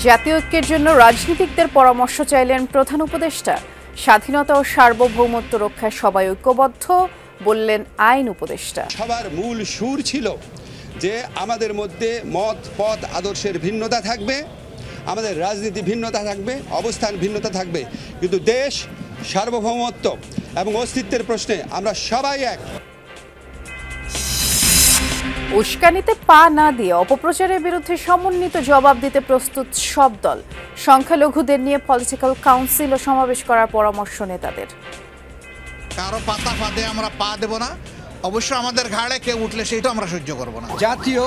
জাতীয় ঐক্যের জন্য রাজনীতিকদের পরামর্শ চাইলেন প্রধান উপদেষ্টা। স্বাধীনতা ও সার্বভৌমত্ব রক্ষায় সবাই ঐক্যবদ্ধ বললেন আইন উপদেষ্টা। সবার মূল সুর ছিল যে আমাদের মধ্যে মত পথ আদর্শের ভিন্নতা থাকবে, আমাদের রাজনীতি ভিন্নতা থাকবে, অবস্থান ভিন্নতা থাকবে, কিন্তু দেশ সার্বভৌমত্ব এবং অস্তিত্বের প্রশ্নে আমরা সবাই এক। উস্কানিতে পা না দিয়ে অপপ্রচারের বিরুদ্ধে সমন্বিত জবাব দিতে প্রস্তুত সব দল। সংখ্যালঘুদের নিয়ে পলিটিক্যাল কাউন্সিল ও সমাবেশ করার পরামর্শ নেতাদের। কারো পাতা ফাঁদে আমরা পা দেব না, অবশ্য আমাদের ঘাড়ে কেউ উঠলে সেটা আমরা সহ্য করব না। জাতীয়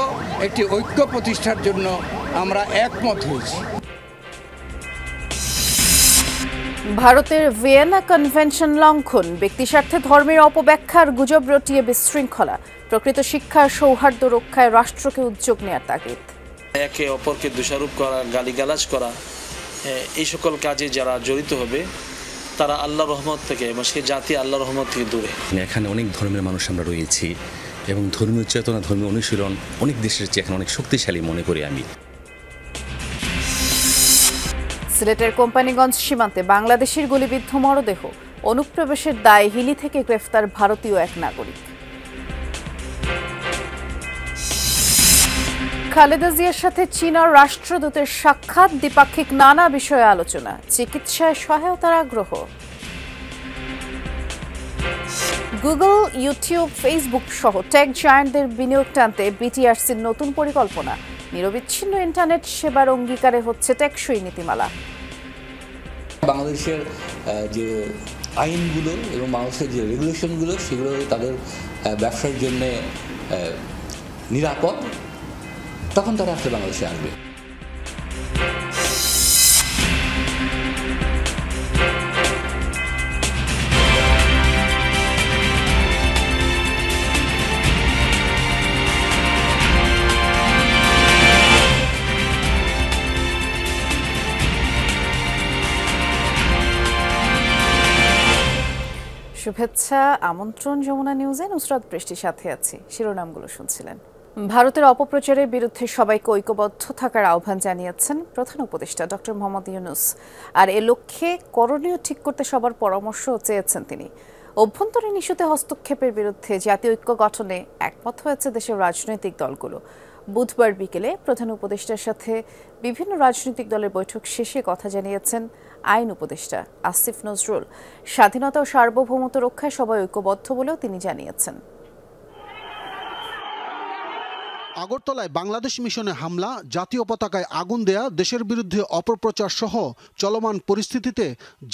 একটি ঐক্য প্রতিষ্ঠার জন্য আমরা একমত হয়েছি। ভারতের ভিয়েনা কনভেনশন লঙ্ঘন, ব্যক্তিস্বার্থে ধর্মের অপব্যাখ্যার গুজব রটিয়ে বিশৃঙ্খলা, প্রকৃত শিক্ষার সৌহার্দ্য রক্ষায় রাষ্ট্রকে উদ্যোগ নেওয়ার তাগিদ। একে অপরকে দোষারোপ করা, গালিগালাজ করা, এই সকল কাজে যারা জড়িত হবে তারা আল্লাহর রহমত থেকে এবং সেই জাতি আল্লাহর রহমত থেকে দূরে। এখানে অনেক ধর্মের মানুষ আমরা রয়েছি এবং ধর্মীয় চেতনা, ধর্মীয় অনুশীলন অনেক দেশের চেয়ে এখন অনেক শক্তিশালী মনে করি আমি। সিলেটের কোম্পানিগঞ্জ সীমান্তে বাংলাদেশের গুলিবিদ্ধ মরদেহ, অনুপ্রবেশের দায়ে হিলি থেকে গ্রেফতার ভারতীয় এক নাগরিক। খালেদা জিয়ার সাথে চীনের রাষ্ট্রদূতের সাক্ষাৎ, দ্বিপাক্ষিক নানা বিষয়ে আলোচনা, চিকিৎসায় সহায়তার আগ্রহ। গুগল, ইউটিউব, ফেসবুক সহ টেক জায়ান্টদের বিনিয়োগ টানতে বিটিআরসির নতুন পরিকল্পনা, নিরবিচ্ছিন্ন ইন্টারনেট সেবার অঙ্গীকারে হচ্ছে টেকসই নীতিমালা। বাংলাদেশের যে আইনগুলো এবং বাংলাদেশের যে রেগুলেশনগুলো সেগুলো তাদের ব্যবসার জন্য নিরাপদ, তখন তারা আসলে বাংলাদেশে আসবে। শুভেচ্ছা, আমন্ত্রণ যমুনা নিউজে। নুসরাত বৃষ্টির সাথে আছি। শিরোনামগুলো শুনছিলেন। ভারতের অপপ্রচারের বিরুদ্ধে সবাইকে ঐক্যবদ্ধ থাকার আহ্বান জানিয়েছেন প্রধান উপদেষ্টা ডক্টর মোহাম্মদ ইউনূস। আর এ লক্ষ্যে করণীয় ঠিক করতে সবার পরামর্শ চেয়েছেন তিনি। অভ্যন্তরীণ ইস্যুতে হস্তক্ষেপের বিরুদ্ধে জাতীয় ঐক্য গঠনে একমত হয়েছে দেশের রাজনৈতিক দলগুলো। বুধবার বিকেলে প্রধান উপদেষ্টার সাথে বিভিন্ন রাজনৈতিক দলের বৈঠক শেষে কথা জানিয়েছেন আইন উপদেষ্টা আসিফ নজরুল। স্বাধীনতা ও সার্বভৌমত্ব রক্ষায় সবাই ঐক্যবদ্ধ বলেও তিনি জানিয়েছেন। আগরতলায় বাংলাদেশ মিশনে হামলা, জাতীয় পতাকায় আগুন দেয়া, দেশের বিরুদ্ধে অপপ্রচার সহ চলমান পরিস্থিতিতে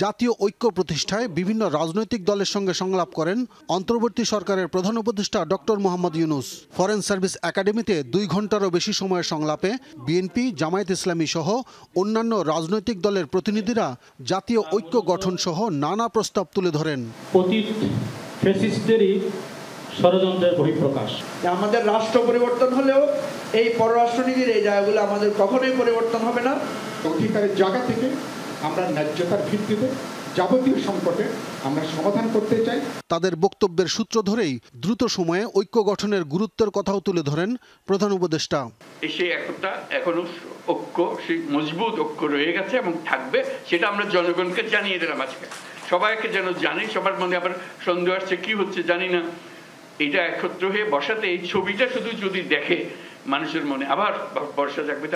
জাতীয় ঐক্য প্রতিষ্ঠায় বিভিন্ন রাজনৈতিক দলের সঙ্গে সংলাপ করেন অন্তর্বর্তী সরকারের প্রধান উপদেষ্টা doctor Mohammad Yunus. Foreign service একাডেমিতে 2 ঘণ্টারও বেশি সময়ের সংলাপে বিএনপি, জামায়াত ইসলামী সহ অন্যান্য রাজনৈতিক দলের প্রতিনিধিরা জাতীয় ঐক্য গঠন সহ নানা প্রস্তাব তুলে ধরেন। ষড়যন্ত্রের বহিঃপ্রকাশ। আমাদের রাষ্ট্র পরিবর্তন হলেও এই পররাষ্ট্রনীতির এই জায়গাগুলো আমাদের কখনোই পরিবর্তন হবে না। অধিকারের জায়গা থেকে আমরা ন্যায্যতার ভিত্তিতে যাবতীয় সংকটে আমরা সমাধান করতে চাই। তাদের বক্তব্যের সূত্র ধরেই দ্রুত সময়ে ঐক্য গঠনের গুরুত্বের কথাও তুলে ধরেন প্রধান উপদেষ্টা। সেই একটা এখনো ঐক্য, সেই মজবুত ঐক্য রয়ে গেছে এবং থাকবে, সেটা আমরা জনগণকে জানিয়ে দিলাম আজকে। সবাইকে যেন জানি, সবার মনে আবার সন্দেহ আসছে কি হচ্ছে জানি না, এটা একত্র হয়ে বসাতে এই ছবিটা শুধু যদি দেখে মানুষের মনে আবার বর্ষা জাগবে।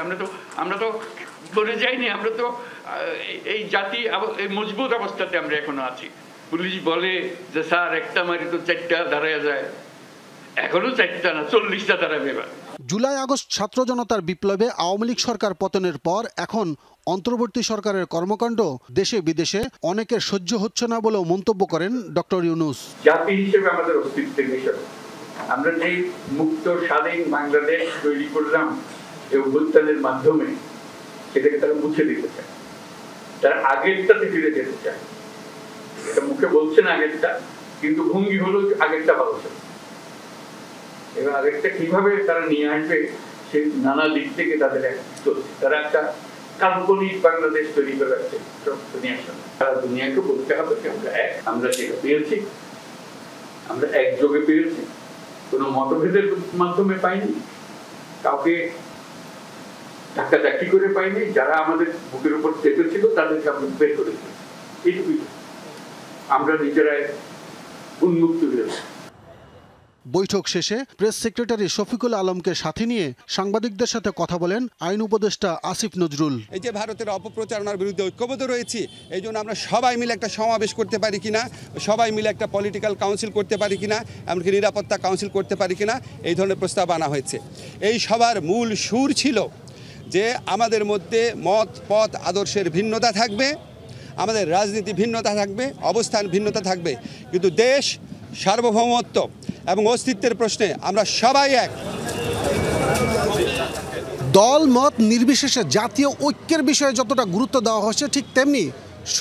আমরা তো বলে যাইনি, আমরা তো এই জাতি এই মজবুত অবস্থাতে আমরা এখনো আছি। পুলিশ বলে যে স্যার একটা মারি তো 4টা দাঁড়ায় যায়, এখনো 4টা না 40টা দাঁড়াবে। এবার জুলাই আগস্ট ছাত্র জনতার বিপ্লবে আওয়ামী লীগ সরকার পতনের পর এখন অন্তর্বর্তী সরকারের কর্মকাণ্ড দেশে বিদেশে অনেকের সহ্য হচ্ছে না বলেও মন্তব্য করেন ডক্টর ইউনূস। জাতি হিসেবে আমাদের অস্তিত্বের বিষয়, আমরা যে মুক্ত স্বাধীন বাংলাদেশ তৈরি করলাম এই অভ্যুত্থানের মাধ্যমে, সেটাকে তারা মুছে দিতে চায়, তারা আগেরটাতে ফিরে যেতে চায়। এটা মুখে বলছে না আগেরটা, কিন্তু ভঙ্গি হলো আগেরটা ভালো ছিল। এবার আগেরটা কিভাবে তারা নিয়ে আসবে সে নানা দিক থেকে তাদের তারা একটা কাল্পনিক বাংলাদেশ তৈরি করে রাখছে। সারা দুনিয়াকে বলতে হবে আমরা এক, আমরা যেটা পেয়েছি আমরা একযোগে পেয়েছি, কোনো মতভেদের মাধ্যমে পাইনি, কাউকে ধাক্কা চাকরি করে পাইনি, যারা আমাদের বুকের উপর চেপেছিল তাদেরকে আমরা বের করেছি। এইটুকুই আমরা নিজেরাই উন্মুক্ত হয়েছি। বৈঠক শেষে প্রেস সেক্রেটারি শফিকুল আলমকে সাথে নিয়ে সাংবাদিকদের সাথে কথা বলেন আইন উপদেষ্টা আসিফ নজরুল। এই যে ভারতের অপপ্রচারণার বিরুদ্ধে ঐক্যবদ্ধ রয়েছি, এই জন্য আমরা সবাই মিলে একটা সমাবেশ করতে পারি কিনা, সবাই মিলে একটা পলিটিক্যাল কাউন্সিল করতে পারি কিনা, এমনকি নিরাপত্তা কাউন্সিল করতে পারি কিনা, এই ধরনের প্রস্তাব আনা হয়েছে। এই সবার মূল সুর ছিল যে আমাদের মধ্যে মত পথ আদর্শের ভিন্নতা থাকবে, আমাদের রাজনীতি ভিন্নতা থাকবে, অবস্থান ভিন্নতা থাকবে, কিন্তু দেশ সার্বভৌমত্ব এবং অস্তিত্বের প্রশ্নে আমরা সবাই এক। দল মত নির্বিশেষে জাতীয় ঐক্যের বিষয়ে যতটা গুরুত্ব দেওয়া হচ্ছে, ঠিক তেমনি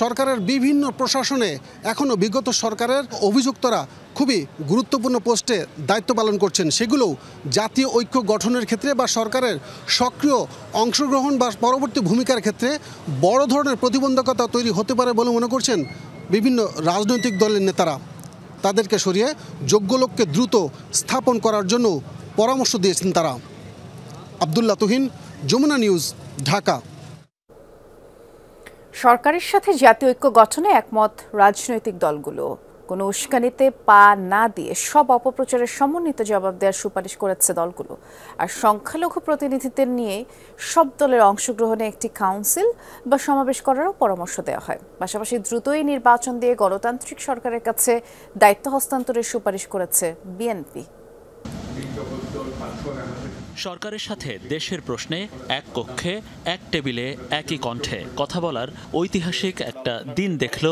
সরকারের বিভিন্ন প্রশাসনে এখনও বিগত সরকারের অভিযুক্তরা খুবই গুরুত্বপূর্ণ পোস্টে দায়িত্ব পালন করছেন। সেগুলোও জাতীয় ঐক্য গঠনের ক্ষেত্রে বা সরকারের সক্রিয় অংশগ্রহণ বা পরবর্তী ভূমিকার ক্ষেত্রে বড় ধরনের প্রতিবন্ধকতা তৈরি হতে পারে বলে মনে করছেন বিভিন্ন রাজনৈতিক দলের নেতারা। তাদেরকে সরিয়ে যোগ্য লোককে দ্রুত স্থাপন করার জন্য পরামর্শ দিয়েছেন তারা। আব্দুল্লাহ তুহিন, যমুনা নিউজ, ঢাকা। সরকারের সাথে জাতীয় ঐক্য গঠনে একমত রাজনৈতিক দলগুলো। কোনো উস্কানিতে পা না দিয়ে সব অপপ্রচারের সমন্বিত জবাব দেওয়ার সুপারিশ করেছে দলগুলো। আর সংখ্যালঘু প্রতিনিধিদের নিয়ে সব দলের অংশগ্রহণে একটি কাউন্সিল বা সমাবেশ করারও পরামর্শ দেওয়া হয়। পাশাপাশি দ্রুতই নির্বাচন দিয়ে গণতান্ত্রিক সরকারের কাছে দায়িত্ব হস্তান্তরের সুপারিশ করেছে বিএনপি। সরকারের সাথে দেশের প্রশ্নে এক কক্ষে এক টেবিলে একই কণ্ঠে কথা বলার ঐতিহাসিক একটা দিন দেখল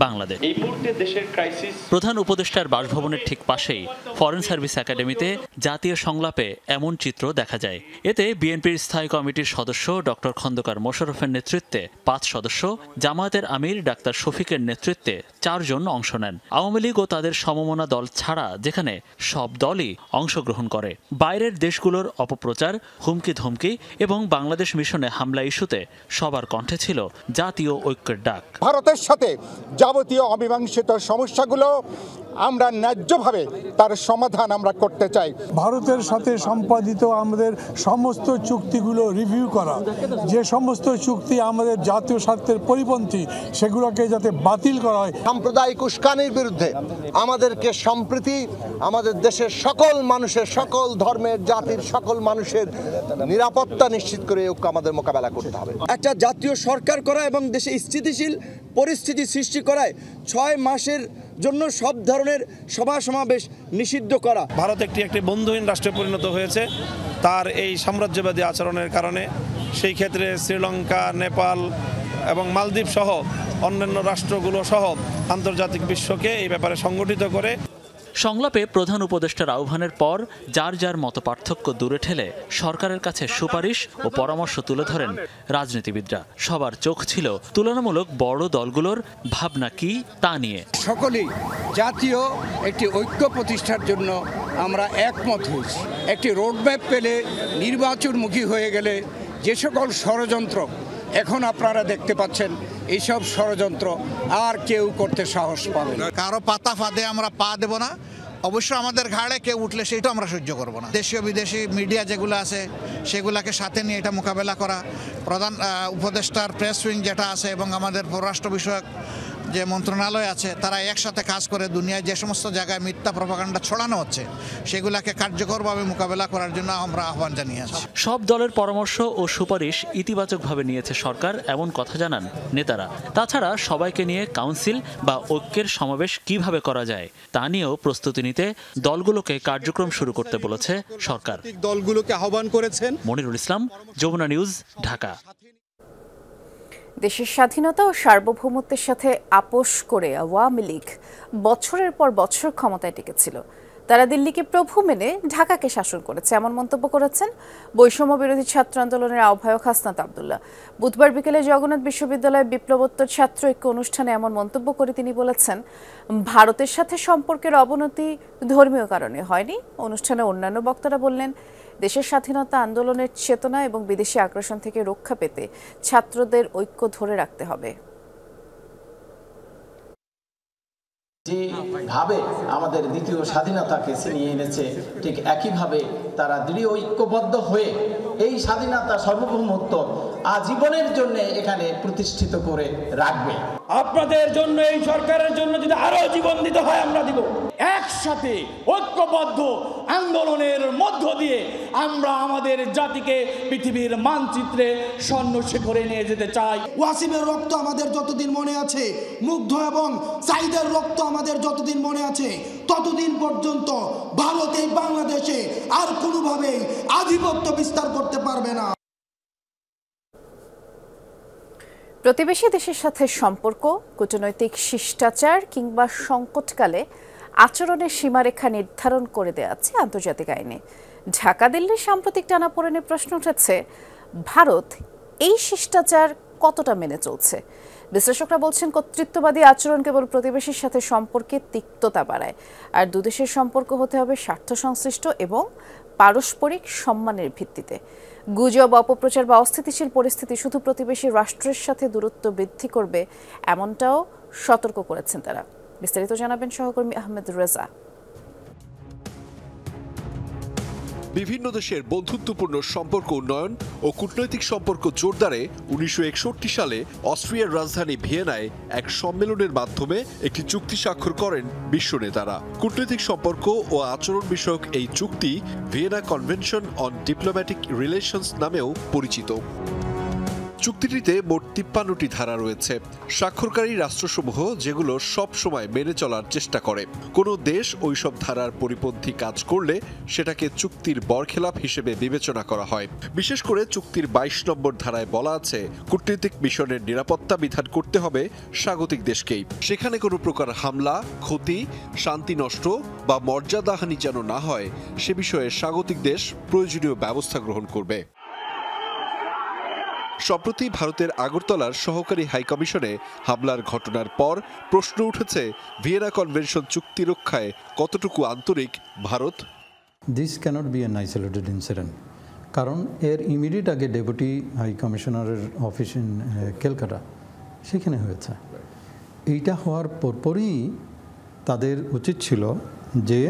বাংলাদেশ। এই মুহূর্তে দেশের ক্রাইসিস। প্রধান উপদেষ্টার বাসভবনের ঠিক পাশেই ফরেন সার্ভিস একাডেমিতে জাতীয় সংলাপে এমন চিত্র দেখা যায়। এতে বিএনপির স্থায়ী কমিটির সদস্য ডক্টর খন্দকার মোশাররফের নেতৃত্বে 5 সদস্য, জামায়াতের আমির ডাক্তার শফিকের নেতৃত্বে 4 জন অংশ নেন। আওয়ামী লীগ ও তাদের সমমনা দল ছাড়া যেখানে সব দলই অংশগ্রহণ করে। বাইরের দেশগুলোর অপপ্রচার, হুমকি ধমকি এবং বাংলাদেশ মিশনে হামলা ইস্যুতে সবার কণ্ঠে ছিল জাতীয় ঐক্যের ডাক। ভারতের সাথে যাবতীয় অমীমাংসিত সমস্যাগুলো আমরা ন্যায্যভাবে তার সমাধান আমরা করতে চাই। ভারতের সাথে সম্পাদিত আমাদের সমস্ত চুক্তিগুলো রিভিউ করা, যে সমস্ত চুক্তি আমাদের জাতীয় স্বার্থের পরিপন্থী সেগুলোকে যাতে বাতিল করা হয়। সাম্প্রদায়িক উস্কানির বিরুদ্ধে আমাদেরকে সম্প্রীতি, আমাদের দেশের সকল মানুষের, সকল ধর্মের, জাতির সকল মানুষের নিরাপত্তা নিশ্চিত করে ঐক্য আমাদের মোকাবেলা করতে হবে। একটা জাতীয় সরকার করা এবং দেশে স্থিতিশীল পরিস্থিতি সৃষ্টি করায় 6 মাসের জন্য সব ধরনের সভা সমাবেশ নিষিদ্ধ করা। ভারত একটি বন্ধুহীন রাষ্ট্রে পরিণত হয়েছে তার এই সাম্রাজ্যবাদী আচরণের কারণে। সেই ক্ষেত্রে শ্রীলঙ্কা, নেপাল এবং মালদ্বীপ সহ অন্যান্য রাষ্ট্রগুলো সহ আন্তর্জাতিক বিশ্বকে এই ব্যাপারে সংগঠিত করে। সংলাপে প্রধান উপদেষ্টার আহ্বানের পর যার যার মতপার্থক্য দূরে ঠেলে সরকারের কাছে সুপারিশ ও পরামর্শ তুলে ধরেন রাজনীতিবিদরা। সবার চোখ ছিল তুলনামূলক বড় দলগুলোর ভাবনা কি তা নিয়ে। সকলেই জাতীয় একটি ঐক্য প্রতিষ্ঠার জন্য আমরা একমত হয়েছি। একটি রোডম্যাপ পেলে নির্বাচনমুখী হয়ে গেলে যে সকল ষড়যন্ত্র এখন আপনারা দেখতে পাচ্ছেন, এইসব ষড়যন্ত্র আর কেউ করতে সাহস পাবে না। কারো পাতা ফাঁদে আমরা পা দেব না। অবশ্য আমাদের ঘাড়ে কেউ উঠলে সেটা আমরা সহ্য করব না। দেশীয় বিদেশি মিডিয়া যেগুলো আছে সেগুলোকে সাথে নিয়ে এটা মোকাবেলা করা, প্রধান উপদেষ্টার প্রেস উইং যেটা আছে এবং আমাদের পররাষ্ট্র বিষয়ক যে মন্ত্রণালয় আছে, তারা একসাথে কাজ করে দুনিয়ায় যে সমস্ত জায়গায় মিথ্যা প্রপাগান্ডা ছড়ানো হচ্ছে সেগুলোকে কার্যকরভাবে মোকাবেলা করার জন্য আমরা আহ্বান জানিয়ে আছি। সব দলের পরামর্শ ও সুপারিশ ইতিবাচকভাবে নিয়েছে সরকার, এমন কথা জানান নেতারা। তাছাড়া সবাইকে নিয়ে কাউন্সিল বা ঐক্যের সমাবেশ কিভাবে করা যায় তা নিয়েও প্রস্তুতি নিতে দলগুলোকে কার্যক্রম শুরু করতে বলেছে সরকার। দলগুলোকে আহ্বান করেছেন। মনিরুল ইসলাম, যমুনা নিউজ, ঢাকা। দেশের স্বাধীনতা ও সার্বভৌমত্বের সাথে আপোষ করে আওয়ামী লীগ বছরের পর বছর ক্ষমতায় টিকেছিল। তারা দিল্লিকে প্রভু মেনে ঢাকাকে শাসন করেছে, এমন মন্তব্য করেছেন বৈষম্য বিরোধী ছাত্র আন্দোলনের আহ্বায়ক হাসনাত আব্দুল্লাহ। বুধবার বিকেলে জগন্নাথ বিশ্ববিদ্যালয়ে বিপ্লবোত্তর ছাত্র ঐক্য অনুষ্ঠানে এমন মন্তব্য করে তিনি বলেছেন, ভারতের সাথে সম্পর্কের অবনতি ধর্মীয় কারণে হয়নি। অনুষ্ঠানে অন্যান্য বক্তারা বললেন, দেশের স্বাধীনতা আন্দোলনের চেতনা এবং বিদেশি আগ্রাসন থেকে রক্ষা পেতে ছাত্রদের ঐক্য ধরে রাখতে হবে। যেভাবে আমাদের দ্বিতীয় স্বাধীনতাকে ছিনিয়ে এনেছে, ঠিক একইভাবে তারা দৃঢ় ঐক্যবদ্ধ হয়ে এই স্বাধীনতা সার্বভৌমত্ব আজীবনের জন্য এখানে প্রতিষ্ঠিত করে রাখবে। আপনাদের জন্য, এই সরকারের জন্য যদি আরো জীবন দিতে হয় আমরা দিব। একসাথে ঐক্যবদ্ধ আন্দোলনের মধ্য দিয়ে আমরা আমাদের জাতিকে পৃথিবীর মানচিত্রে স্বর্ণ শিখরে নিয়ে যেতে চাই। ওয়াসিমের রক্ত আমাদের যতদিন মনে আছে, মুগ্ধ এবং সাইদের রক্ত আমাদের যতদিন মনে আছে, ততদিন পর্যন্ত ভারত এই বাংলাদেশে আর কোনোভাবেই আধিপত্য বিস্তার করতে পারবে না। প্রতিবেশী দেশের সাথে সম্পর্ক, কূটনৈতিক শিষ্টাচার কিংবা সংকটকালে আচরণের সীমারেখা নির্ধারণ করে দেওয়া আছে আন্তর্জাতিক আইনে। ঢাকা দিল্লির সাম্প্রতিক টানাপোড়েনে প্রশ্ন উঠেছে, ভারত এই শিষ্টাচার কতটা মেনে চলছে? বিশ্লেষকরা বলছেন, কর্তৃত্ববাদী আচরণ কেবল প্রতিবেশীর সাথে সম্পর্কে তিক্ততা বাড়ায়, আর দুদেশের সম্পর্ক হতে হবে স্বার্থ সংশ্লিষ্ট এবং পারস্পরিক সম্মানের ভিত্তিতে। গুজব, অপপ্রচার বা অস্থিতিশীল পরিস্থিতি শুধু প্রতিবেশী রাষ্ট্রের সাথে দূরত্ব বৃদ্ধি করবে, এমনটাও সতর্ক করেছেন তারা। বিস্তারিত জানাবেন সহকর্মী আহমেদ রেজা। বিভিন্ন দেশের বন্ধুত্বপূর্ণ সম্পর্ক উন্নয়ন ও কূটনৈতিক সম্পর্ক জোরদারে 1961 সালে অস্ট্রিয়ার রাজধানী ভিয়েনায় এক সম্মেলনের মাধ্যমে একটি চুক্তি স্বাক্ষর করেন বিশ্ব নেতারা। কূটনৈতিক সম্পর্ক ও আচরণ বিষয়ক এই চুক্তি Vienna convention on diplomatic relations নামেও পরিচিত। চুক্তিটিতে মোট 53টি ধারা রয়েছে। স্বাক্ষরকারী রাষ্ট্রসমূহ যেগুলো সব সময় মেনে চলার চেষ্টা করে। কোনো দেশ ওইসব ধারার পরিপন্থী কাজ করলে সেটাকে চুক্তির বরখেলাপ হিসেবে বিবেচনা করা হয়। বিশেষ করে চুক্তির 22 নম্বর ধারায় বলা আছে, কূটনৈতিক মিশনের নিরাপত্তা বিধান করতে হবে স্বাগতিক দেশকেই। সেখানে কোনো প্রকার হামলা, ক্ষতি, শান্তি নষ্ট বা মর্যাদাহানি যেন না হয় সে বিষয়ে স্বাগতিক দেশ প্রয়োজনীয় ব্যবস্থা গ্রহণ করবে। সম্প্রতি ভারতের আগরতলার সহকারী হাইকমিশনে হামলার ঘটনার পর প্রশ্ন উঠেছে, ভিয়েনা কনভেনশন চুক্তি রক্ষায় কতটুকু আন্তরিক ভারত? This cannot be an isolated incident, কারণ এর ইমিডিয়েট আগে ডেপুটি হাই কমিশনারের অফিস ইন ক্যালকাটা সেখানে হয়েছে। এইটা হওয়ার পরপরই তাদের উচিত ছিল যে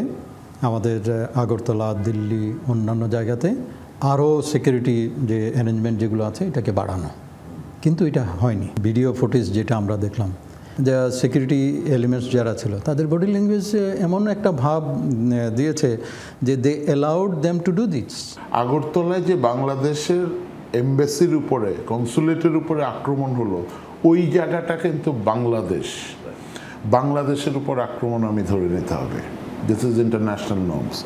আমাদের আগরতলা, দিল্লি, অন্যান্য জায়গাতে আরও সিকিউরিটি যে অ্যারেঞ্জমেন্ট যেগুলো আছে এটাকে বাড়ানো, কিন্তু এটা হয়নি। ভিডিও ফুটেজ যেটা আমরা দেখলাম, যা সিকিউরিটি এলিমেন্টস যারা ছিল তাদের বডি ল্যাঙ্গুয়েজ এমন একটা ভাব দিয়েছে যে they allowed them to do this. আগরতলায় যে বাংলাদেশের এমবাসির উপরে, কনসুলেটের উপরে আক্রমণ হলো, ওই জায়গাটা কিন্তু বাংলাদেশের উপর আক্রমণ আমি ধরে নিতে হবে। This is international norms.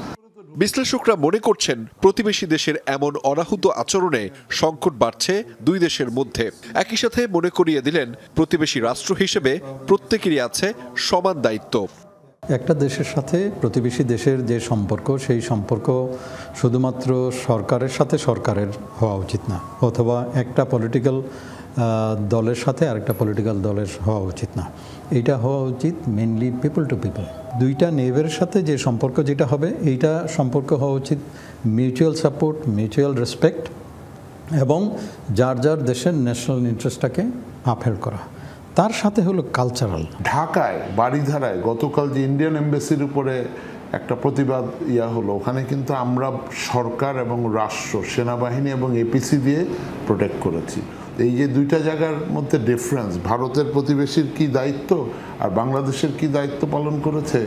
বিশ্লেষকরা মনে করছেন, প্রতিবেশী দেশের এমন অনাহুত আচরণে সংকট বাড়ছে দুই দেশের মধ্যে। একই সাথে মনে করিয়ে দিলেন, প্রতিবেশী রাষ্ট্র হিসেবে প্রত্যেকেরই আছে সমান দায়িত্ব। একটা দেশের সাথে প্রতিবেশী দেশের যে সম্পর্ক, সেই সম্পর্ক শুধুমাত্র সরকারের সাথে সরকারের হওয়া উচিত না, অথবা একটা পলিটিক্যাল দলের সাথে আরেকটা পলিটিক্যাল দলের হওয়া উচিত না। এইটা হওয়া উচিত মেনলি পিপল টু পিপল। দুইটা নেইবারের সাথে যে সম্পর্ক যেটা হবে, এইটা সম্পর্ক হওয়া উচিত মিউচুয়াল সাপোর্ট, মিউচুয়াল রেসপেক্ট এবং যার যার দেশের ন্যাশনাল ইন্টারেস্টটাকে আপহেল্ড করা। তার সাথে হলো কালচারাল। ঢাকায় বাড়িধারায় গতকাল যে ইন্ডিয়ান এমবাসির উপরে একটা প্রতিবাদ হলো, ওখানে কিন্তু আমরা সরকার এবং রাষ্ট্র, সেনাবাহিনী এবং এপিসি দিয়ে প্রোটেক্ট করেছি। এই যে দুইটা জায়গার মধ্যে ডিফারেন্স, ভারতের প্রতিবেশীর কি দায়িত্ব আর বাংলাদেশের কি দায়িত্ব পালন করেছে।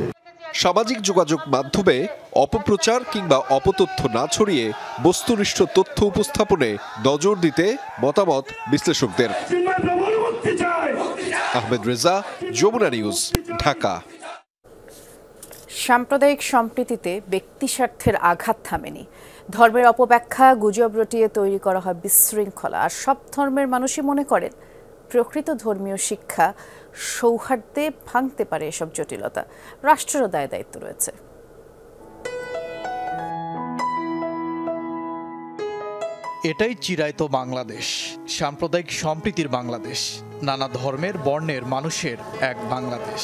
সামাজিক যোগাযোগ মাধ্যমে অপপ্রচার কিংবা অপতথ্য না ছড়িয়ে বস্তুনিষ্ঠ তথ্য উপস্থাপনে নজর দিতে মতামত বিশ্লেষকদের। আহমেদ রেজা, যমুনা নিউজ, ঢাকা। সাম্প্রদায়িক সম্প্রীতিতে ব্যক্তি স্বার্থের আঘাত থামেনি। ধর্মের অপব্যাখ্যা, গুজব রটিয়ে তৈরি করা হয় বিশৃঙ্খলা। আর সব ধর্মের মানুষই মনে করেন প্রকৃত ধর্মীয় শিক্ষা সৌহার্দ্যে ভাঙতে পারে এসব জটিলতা। রাষ্ট্রেরও দায় দায়িত্ব রয়েছে। এটাই চিরায়ত বাংলাদেশ, সাম্প্রদায়িক সম্প্রীতির বাংলাদেশ, নানা ধর্মের বর্ণের মানুষের এক বাংলাদেশ।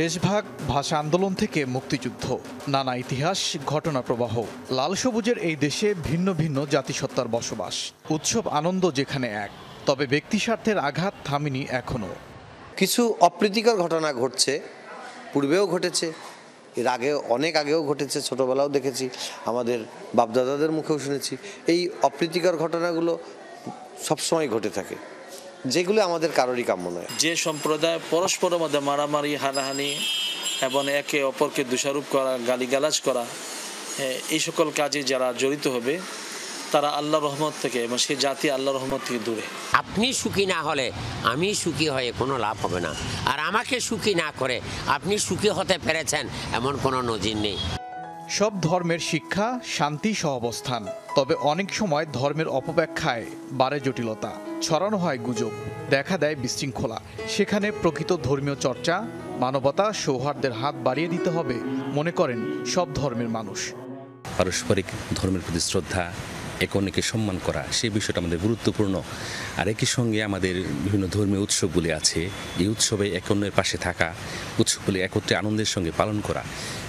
দেশভাগ, ভাষা আন্দোলন থেকে মুক্তিযুদ্ধ, নানা ইতিহাস, ঘটনা প্রবাহ। লাল সবুজের এই দেশে ভিন্ন ভিন্ন জাতিসত্তার বসবাস, উৎসব আনন্দ যেখানে এক। তবে ব্যক্তি স্বার্থের আঘাত থামেনি এখনো। কিছু অপ্রীতিকর ঘটনা ঘটছে, পূর্বেও ঘটেছে, এর আগে অনেক আগেও ঘটেছে, ছোটবেলাও দেখেছি, আমাদের বাপদাদাদের মুখেও শুনেছি। এই অপ্রীতিকর ঘটনাগুলো সবসময় ঘটে থাকে, যেগুলো আমাদের কারোরই কাম্য নয়। যে সম্প্রদায় পরস্পরের মধ্যে মারামারি, হানাহানি এবং একে অপরকে দোষারোপ করা, গালিগালাজ করা, এই সকল কাজে যারা জড়িত হবে তারা আল্লাহর রহমত থেকে এবং সেই জাতি আল্লাহর রহমত থেকে দূরে। আপনি সুখী না হলে আমি সুখী হয়ে কোনো লাভ হবে না, আর আমাকে সুখী না করে আপনি সুখী হতে পেরেছেন এমন কোনো নজির নেই। সব ধর্মের শিক্ষা শান্তি সহাবস্থান, তবে অনেক সময় ধর্মের অপব্যাখ্যায় বাড়ে জটিলতা, ছড়ানো হয় গুজব, দেখা দেয় বিশৃঙ্খলা। সেখানে প্রকৃত ধর্মীয় চর্চা, মানবতা, সৌহার্দ্যের হাত বাড়িয়ে দিতে হবে মনে করেন সব ধর্মের মানুষ। পারস্পরিক ধর্মের প্রতি শ্রদ্ধা, একে অন্যকে সম্মান করা, সেই বিষয়টা আমাদের গুরুত্বপূর্ণ। আর একই সঙ্গে আমাদের বিভিন্ন ধর্মীয় উৎসবগুলি আছে, এই উৎসবে একে অন্যের পাশে থাকা, উৎসবগুলি একত্রে আনন্দের সঙ্গে পালন করা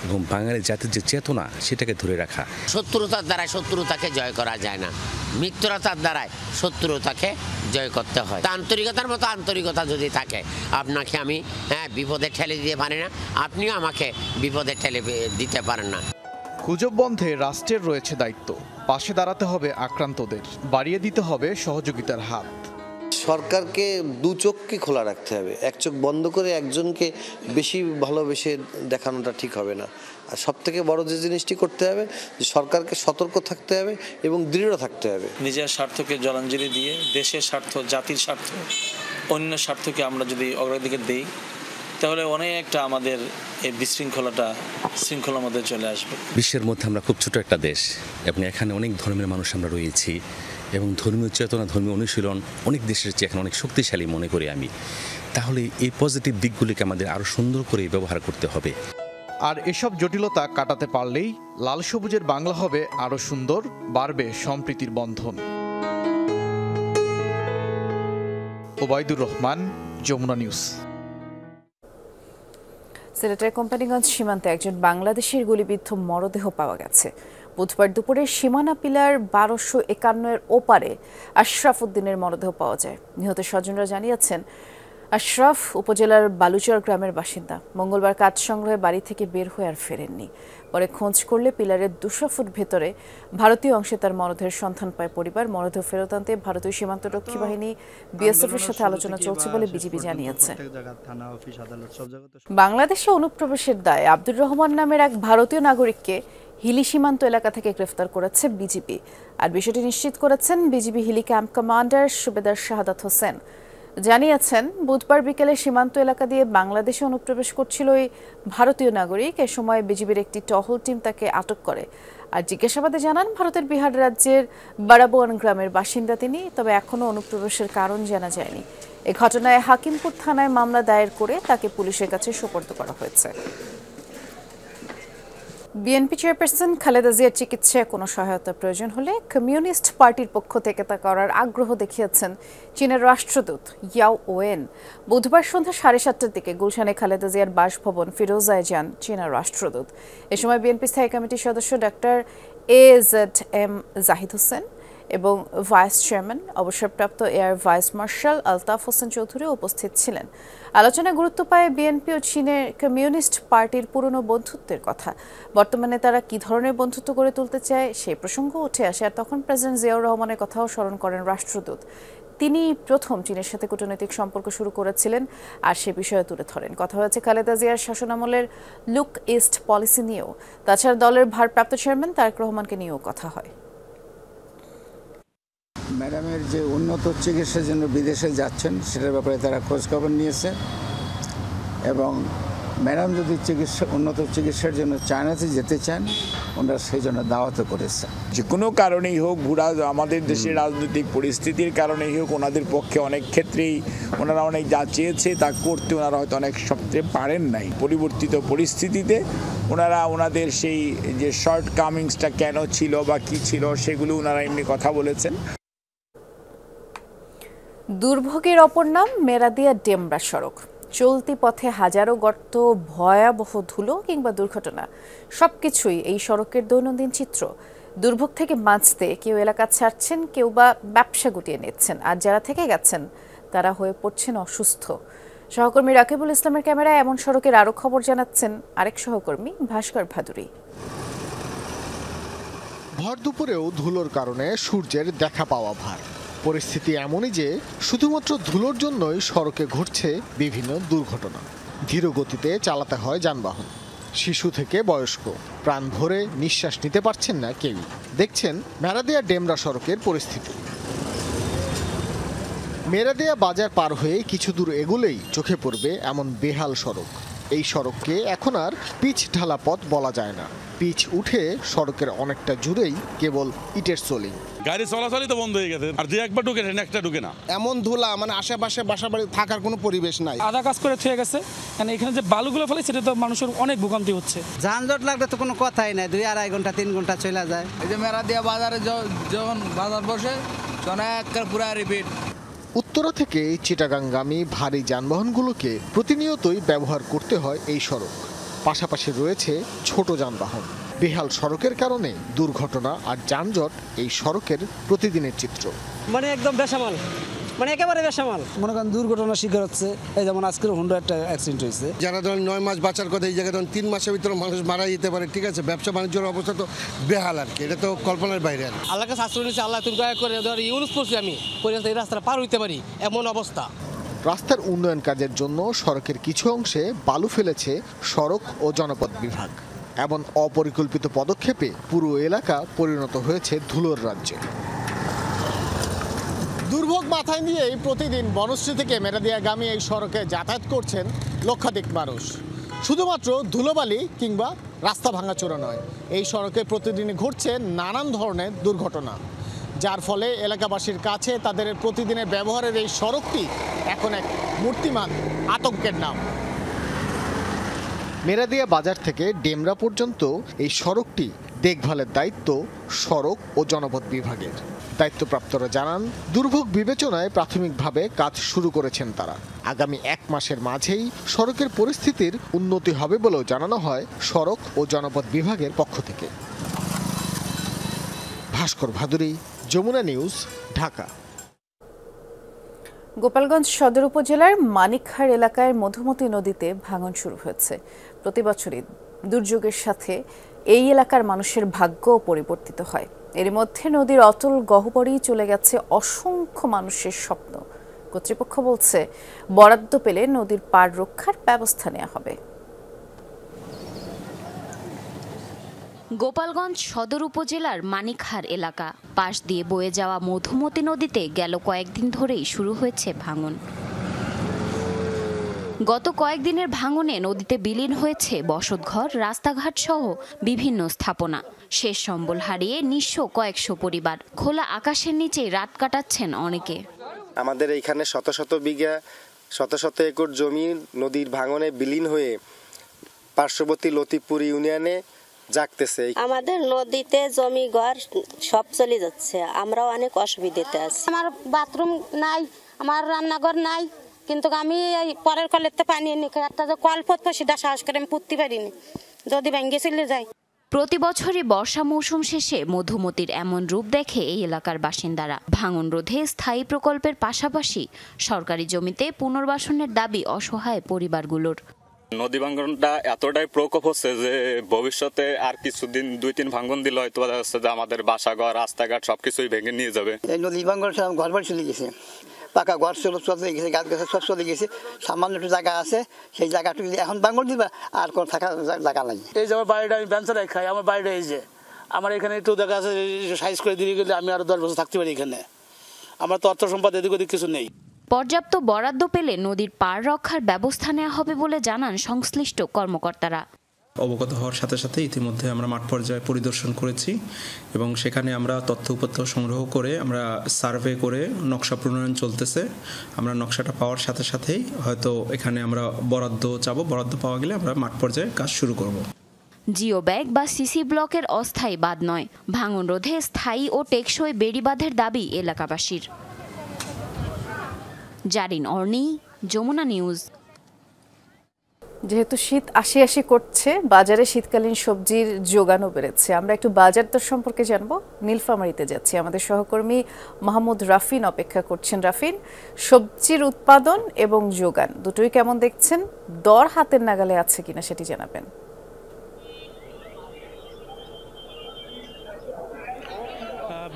এবং বাঙালি জাতির যে চেতনা সেটাকে ধরে রাখা। শত্রুতার দ্বারা শত্রুতাকে জয় করা যায় না, মিত্রতার দ্বারাই শত্রুতাকে জয় করতে হয়। আন্তরিকতার মতো আন্তরিকতা যদি থাকে, আপনাকে আমি বিপদে ঠেলে দিতে পারি না, আপনিও আমাকে বিপদে ঠেলে দিতে পারেন না। গুজব বন্ধে রাষ্ট্রের রয়েছে দায়িত্ব, পাশে দাঁড়াতে হবে আক্রান্তদের, বাড়িয়ে দিতে হবে সহযোগিতার হাত। সরকারকে দু চোখকে খোলা রাখতে হবে, এক চোখ বন্ধ করে একজনকে বেশি ভালোবেসে দেখানোটা ঠিক হবে না। আর সব থেকে বড় যে জিনিসটি করতে হবে, যে সরকারকে সতর্ক থাকতে হবে এবং দৃঢ় থাকতে হবে। নিজের স্বার্থকে জলাঞ্জলি দিয়ে দেশের স্বার্থ, জাতির স্বার্থ, অন্য স্বার্থকে আমরা যদি অগ্রাধিকার দিই, তাহলে অনেকটা আমাদের এই বিশৃঙ্খলাটা শৃঙ্খলার মধ্যে চলে আসবে। বিশ্বের মধ্যে আমরা খুব ছোট একটা দেশ এবং এখানে অনেক ধর্মের মানুষ আমরা রয়েছি এবং ধর্মীয় চেতনা, ধর্মীয় অনুশীলন অনেক দেশের চেয়ে এখন অনেক শক্তিশালী মনে করি আমি। তাহলে এই পজিটিভ দিকগুলিকে আমাদের আরও সুন্দর করে ব্যবহার করতে হবে। আর এসব জটিলতা কাটাতে পারলেই লাল সবুজের বাংলা হবে আরও সুন্দর, বাড়বে সম্প্রীতির বন্ধন। ওবায়দুর রহমান, যমুনা নিউজ। সিলেটের কোম্পানিগঞ্জ সীমান্তে একজন বাংলাদেশের গুলিবিদ্ধ মরদেহ পাওয়া গেছে। বুধবার দুপুরে সীমানা পিলার 1251 ওপারে আশরাফ উদ্দিনের মরদেহ পাওয়া যায়। নিহত স্বজনরা জানিয়েছেন, আশরাফ উপজেলার বালুচর গ্রামের বাসিন্দা। মঙ্গলবার কাজ সংগ্রহে বাড়ি থেকে বের হয়ে আর ফেরেননি। পরে খোঁজ করলে পিলারের 200 ফুট ভেতরে ভারতীয় অংশে তার মরদেহের সন্ধান পায় পরিবার। মরদেহ ফেরত আনতে ভারতীয় সীমান্তরক্ষী বাহিনী বিএসএফের সাথে আলোচনা চলছে বলে বিজিবি জানিয়েছে। বাংলাদেশে অনুপ্রবেশের দায়ে আব্দুর রহমান নামের এক ভারতীয় নাগরিককে হিলি সীমান্ত এলাকা থেকে গ্রেফতার করেছে বিজিবি। আর বিষয়টি নিশ্চিত করেছেন বিজিবি হিলি ক্যাম্প কমান্ডার সুবেদার শাহাদাত হোসেন। জানিয়েছেন, বুধবার বিকেলে সীমান্ত এলাকা দিয়ে বাংলাদেশে অনুপ্রবেশ করছিল ওই ভারতীয় নাগরিক। এ সময় বিজিবির একটি টহল টিম তাকে আটক করে। আর জিজ্ঞাসাবাদে জানান, ভারতের বিহার রাজ্যের বারাবোয়ান গ্রামের বাসিন্দা তিনি, তবে এখনও অনুপ্রবেশের কারণ জানা যায়নি। এ ঘটনায় হাকিমপুর থানায় মামলা দায়ের করে তাকে পুলিশের কাছে সোপর্দ করা হয়েছে। বিএনপি চেয়ারপারসন খালেদা জিয়ার চিকিৎসায় কোনো সহায়তা প্রয়োজন হলে কমিউনিস্ট পার্টির পক্ষ থেকে তা করার আগ্রহ দেখিয়েছেন চীনের রাষ্ট্রদূত ইয়াও ওয়েন। বুধবার সন্ধ্যা 7:30টার দিকে গুলশানে খালেদা জিয়ার বাসভবন ফিরোজায় যান চীনের রাষ্ট্রদূত। এ সময় বিএনপি স্থায়ী কমিটির সদস্য ডক্টর AZM জাহিদ হোসেন এবং ভাইস চেয়ারম্যান অবসরপ্রাপ্ত air vice marshal Altaf Hossain Chowdhury উপস্থিত ছিলেন। আলোচনায় গুরুত্ব পায় বিএনপি ও চীনের কমিউনিস্ট পার্টির পুরনো বন্ধুত্বের কথা। বর্তমানে তারা কি ধরনের বন্ধুত্ব গড়ে তুলতে চায় সেই প্রসঙ্গ উঠে আসে। আর তখন প্রেসিডেন্ট জিয়াউর রহমানের কথাও স্মরণ করেন রাষ্ট্রদূত। তিনি প্রথম চীনের সাথে কূটনৈতিক সম্পর্ক শুরু করেছিলেন আর সে বিষয়ে তুলে ধরেন। কথা হয়েছে খালেদা জিয়ার শাসনামলের লুক ইস্ট পলিসি নিয়েও। তাছাড়া দলের ভারপ্রাপ্ত চেয়ারম্যান তারেক রহমানকে নিয়েও কথা হয়। ম্যাডামের যে উন্নত চিকিৎসার জন্য বিদেশে যাচ্ছেন সেটার ব্যাপারে তারা খোঁজখবর নিয়েছে এবং ম্যাডাম যদি উন্নত চিকিৎসার জন্য চায়নাতে যেতে চান ওনারা সেই জন্য দাওয়াতও করেছে। যে কোনো কারণেই হোক, আমাদের দেশের রাজনৈতিক পরিস্থিতির কারণেই হোক, ওনাদের পক্ষে অনেক ক্ষেত্রেই ওনারা অনেক যা চেয়েছে তা করতে ওনারা হয়তো অনেক সবচেয়ে পারেন নাই। পরিবর্তিত পরিস্থিতিতে ওনারা ওনাদের সেই যে শর্ট কামিংসটা কেন ছিল বা কি ছিল সেগুলো ওনারা এমনি কথা বলেছেন। দুর্ভোগের অপর নাম মেরাদিয়া ডেমরা সড়ক। চলতি পথে হাজারো গর্ত, ভয়াবহ ধুলো কিংবা দুর্ঘটনা, সবকিছুই এই সড়কের দৈনন্দিন চিত্র। দুর্ভোগ থেকে বাঁচতে কেউ এলাকা ছাড়ছেন, কেউ বা ব্যবসা গুটিয়ে নিচ্ছেন, আর যারা থেকে গেছেন তারা হয়ে পড়ছেন অসুস্থ। সহকর্মী রাকিবুল ইসলামের ক্যামেরায় এমন সড়কের আরো খবর জানাচ্ছেন আরেক সহকর্মী ভাস্কর ভাদুরী। ভর দুপুরেও ধুলোর কারণে সূর্যের দেখা পাওয়া ভার। পরিস্থিতি এমনই যে শুধুমাত্র ধুলোর জন্যই সড়কে ঘটছে বিভিন্ন দুর্ঘটনা। ধীর গতিতে চালাতে হয় যানবাহন, শিশু থেকে বয়স্ক প্রাণ ভরে নিঃশ্বাস নিতে পারছেন না কেউ। দেখছেন মেরাদিয়া ডেমরা সড়কের পরিস্থিতি। মেরাদিয়া বাজার পার হয়ে কিছু দূর এগুলেই চোখে পড়বে এমন বেহাল সড়ক। এই সড়ককে এখন আর পিচ ঢালা পথ বলা যায় না। পিচ উঠে সড়কের অনেকটা জুড়েই কেবল ইটের সোলিং। গাড়ি চলাচলই তো বন্ধ হয়ে গেছে, আর যে একবার ঢুকে একটা ঢুকে না। এমন ধুলা মানে আশেপাশে বাসাবাড়ি থাকার কোনো পরিবেশ নাই। আধা কাজ করে থয়ে গেছে, এখানে যে বালুগুলো ফেলে সেটা তো মানুষের অনেক ভোগান্তি হচ্ছে। যানজট লাগলে তো কোনো কথাই নাই, 2-2.5 ঘন্টা 3 ঘন্টা চলে যায়। এই যে মেরাদিয়া বাজারে যখন বাজার বসে তখন একটা পুরা রিপিট। উত্তরা থেকে চিটাগাংগামী ভারী যানবাহনগুলোকে প্রতিনিয়তই ব্যবহার করতে হয় এই সড়ক। পাশাপাশি রয়েছে ছোট যানবাহন। বেহাল সড়কের কারণে দুর্ঘটনা আর যানজট এই সড়কের প্রতিদিনের চিত্র। মানে একদম বেসামাল, মানে একেবারে বেসামাল। মনে করেন দুর্ঘটনার শিকার হচ্ছে, এই যেমন আজকের হুন্ডা একটা অ্যাক্সিডেন্ট হয়েছে। যারা ধরেন 9 মাস বাঁচার কথা, এই জায়গায় ধরেন 3 মাসের ভিতরে মানুষ মারা যেতে পারে। ঠিক আছে, ব্যবসা বাণিজ্যের অবস্থা তো বেহাল আর কি, এটা তো কল্পনার বাইরে। আল্লাহকে শাস্ত্র নিচ্ছে, আল্লাহ তুমি দয়া করে ধর ইউজ করছি আমি এই রাস্তাটা পার হইতে পারি এমন অবস্থা। রাস্তার উন্নয়ন কাজের জন্য সড়কের কিছু অংশে বালু ফেলেছে সড়ক ও জনপদ বিভাগ। এমন অপরিকল্পিত পদক্ষেপে পুরো এলাকা পরিণত হয়েছে ধুলোর রাজ্যে। দুর্ভোগ মাথায় নিয়েই প্রতিদিন বনশ্রী থেকে মেরাদিয়াগামী এই সড়কে যাতায়াত করছেন লক্ষাধিক মানুষ। শুধুমাত্র ধুলোবালি কিংবা রাস্তা ভাঙাচোরা নয়, এই সড়কে প্রতিদিনই ঘটছে নানান ধরনের দুর্ঘটনা, যার ফলে এলাকাবাসীর কাছে তাদের প্রতিদিনের ব্যবহারের এই সড়কটি এখন এক মূর্তিমান আতঙ্কের নাম। মেরাদিয়া বাজার থেকে ডেমরা পর্যন্ত এই সড়কটি দেখভালের দায়িত্ব সড়ক ও জনপদ বিভাগের। দায়িত্বপ্রাপ্তরা জানান, দুর্ভোগ বিবেচনায় প্রাথমিকভাবে কাজ শুরু করেছেন তারা। আগামী 1 মাসের মাঝেই সড়কের পরিস্থিতির উন্নতি হবে বলেও জানানো হয় সড়ক ও জনপদ বিভাগের পক্ষ থেকে। ভাস্কর ভাদুরী, যমুনা নিউজ, ঢাকা। গোপালগঞ্জ সদর উপজেলার মানিকহার এলাকায় মধুমতি নদীতে ভাঙন শুরু হয়েছে। প্রতি বছরই দুর্যোগের সাথে এই এলাকার মানুষের ভাগ্যও পরিবর্তিত হয়। এর মধ্যে নদীর অতল গহ্বরেই চলে গেছে অসংখ্য মানুষের স্বপ্ন। কর্তৃপক্ষ বলছে, বরাদ্দ পেলে নদীর পার রক্ষার ব্যবস্থা নেওয়া হবে। গোপালগঞ্জ সদর উপজেলার মানিকহার এলাকা পাশ দিয়ে বয়ে যাওয়া মধুমতি নদীতে গেল কয়েকদিন ধরেই শুরু হয়েছে ভাঙন। গত কয়েকদিনের ভাঙনে নদীতে বিলীন হয়েছে বসতঘর, রাস্তাঘাট সহ বিভিন্ন স্থাপনা। শেষ সম্বল হারিয়ে নিঃস্ব কয়েকশো পরিবার। খোলা আকাশের নিচে রাত কাটাচ্ছেন অনেকে। আমাদের এইখানে শত শত বিঘা, শত শত একর জমি নদীর ভাঙনে বিলীন হয়ে পার্শ্ববর্তী লতিপুর ইউনিয়নে জাগতেছে। আমাদের নদীতে জমি ঘর সব চলে যাচ্ছে, আমরাও অনেক অসুবিধাতে আছি। আমার বাথরুম নাই, আমার রান্নাঘর নাই, কিন্তু আমি এই পরের কলেতে পানি এনে খাই। একটা যে কল পথ সেটা সাহস করে আমি পুঁততে পারিনি, যদি ভেঙে চলে যায়। প্রতি বছরই বর্ষা মৌসুম শেষে মধুমতির এমন রূপ দেখে এই এলাকার বাসিন্দারা। ভাঙন রোধে স্থায়ী প্রকল্পের পাশাপাশি সরকারি জমিতে পুনর্বাসনের দাবি অসহায় পরিবারগুলোর। নদী ভাঙ্গনটা এতটাই প্রকোপ হচ্ছে যে ভবিষ্যতে আর কিছুদিন 2-3 ভাঙ্গন দিলে হয়তো আমাদের বাসাঘর, রাস্তাঘাট সবকিছুই ভেঙে নিয়ে যাবে। এই নদী ভাঙ্গন ঘর বাড়ি চলে গেছে, পাকা ঘর চলে গেছে, গাছ গাছ সব চলে গেছে। সামান্য একটু জায়গা আছে, সেই জায়গাটুকু এখন ভাঙ্গন দিবা আর কোনো থাকার জায়গা নাই। এই যে আমার বাড়িটা আমি ব্যান্সারাই খাই, আমার বাড়িটা এই যে আমার এখানে একটু জায়গা আছে, সাইজ করে দিয়ে গেলে আমি আরো 10 বছর থাকতে পারি এখানে। আমার তো অর্থ সম্পদ এদিক ওদিক কিছু নেই। পর্যাপ্ত বরাদ্দ পেলে নদীর পার রক্ষার ব্যবস্থা নেওয়া হবে বলে জানান সংশ্লিষ্ট কর্মকর্তারা। অবগত হওয়ার সাথে সাথে ইতিমধ্যে আমরা মাঠ পর্যায়ে পরিদর্শন করেছি এবং সেখানে আমরা তথ্য উপাত্ত সংগ্রহ করে আমরা সার্ভে করে নকশা প্রণয়ন চলতেছে। আমরা নকশাটা পাওয়ার সাথে সাথেই হয়তো এখানে আমরা বরাদ্দ চাবো, বরাদ্দ পাওয়া গেলে আমরা মাঠ পর্যায়ে কাজ শুরু করব। জিও ব্যাগ বা সিসি ব্লকের অস্থায়ী বাঁধ নয়, ভাঙন রোধে স্থায়ী ও টেকসই বেড়িবাঁধের দাবি এলাকাবাসীর। জারিন অর্নি, যমুনা নিউজ। যেহেতু শীত আসি করছে, বাজারে শীতকালীন সবজির যোগানও বেড়েছে। আমরা একটু বাজার দর সম্পর্কে জানবো। নীলফামারীতে যাচ্ছি, আমাদের সহকর্মী মাহমুদ রাফিন অপেক্ষা করছেন। রাফিন, সবজির উৎপাদন এবং যোগান দুটোই কেমন দেখছেন? দর হাতের নাগালে আছে কিনা সেটি জানাবেন।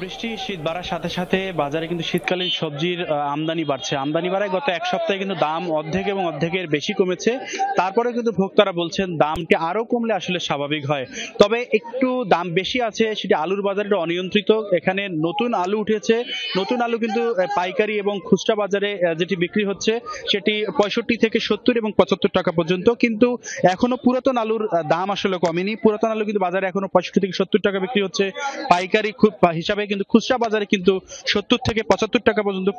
বৃষ্টি শীত বাড়ার সাথে সাথে বাজারে কিন্তু শীতকালীন সবজির আমদানি বাড়ছে। আমদানি বাড়ায় গত এক সপ্তাহে কিন্তু দাম অর্ধেক এবং অর্ধেকের বেশি কমেছে। তারপরে কিন্তু ভোক্তারা বলছেন দামটি আরো কমলে আসলে স্বাভাবিক হয়। তবে একটু দাম বেশি আছে, সেটি আলুর বাজারে অনিয়ন্ত্রিত। এখানে নতুন আলু উঠেছে, নতুন আলু কিন্তু পাইকারি এবং খুচরা বাজারে যেটি বিক্রি হচ্ছে সেটি 65 থেকে 70 এবং 75 টাকা পর্যন্ত। কিন্তু এখনো পুরাতন আলুর দাম আসলে কমেনি। পুরাতন আলু কিন্তু বাজারে এখনো 65 থেকে 70 টাকা বিক্রি হচ্ছে পাইকারি হিসাবে, কিন্তু খুচরা বাজারে কিন্তু 70 থেকে 75 টাকা পর্যন্ত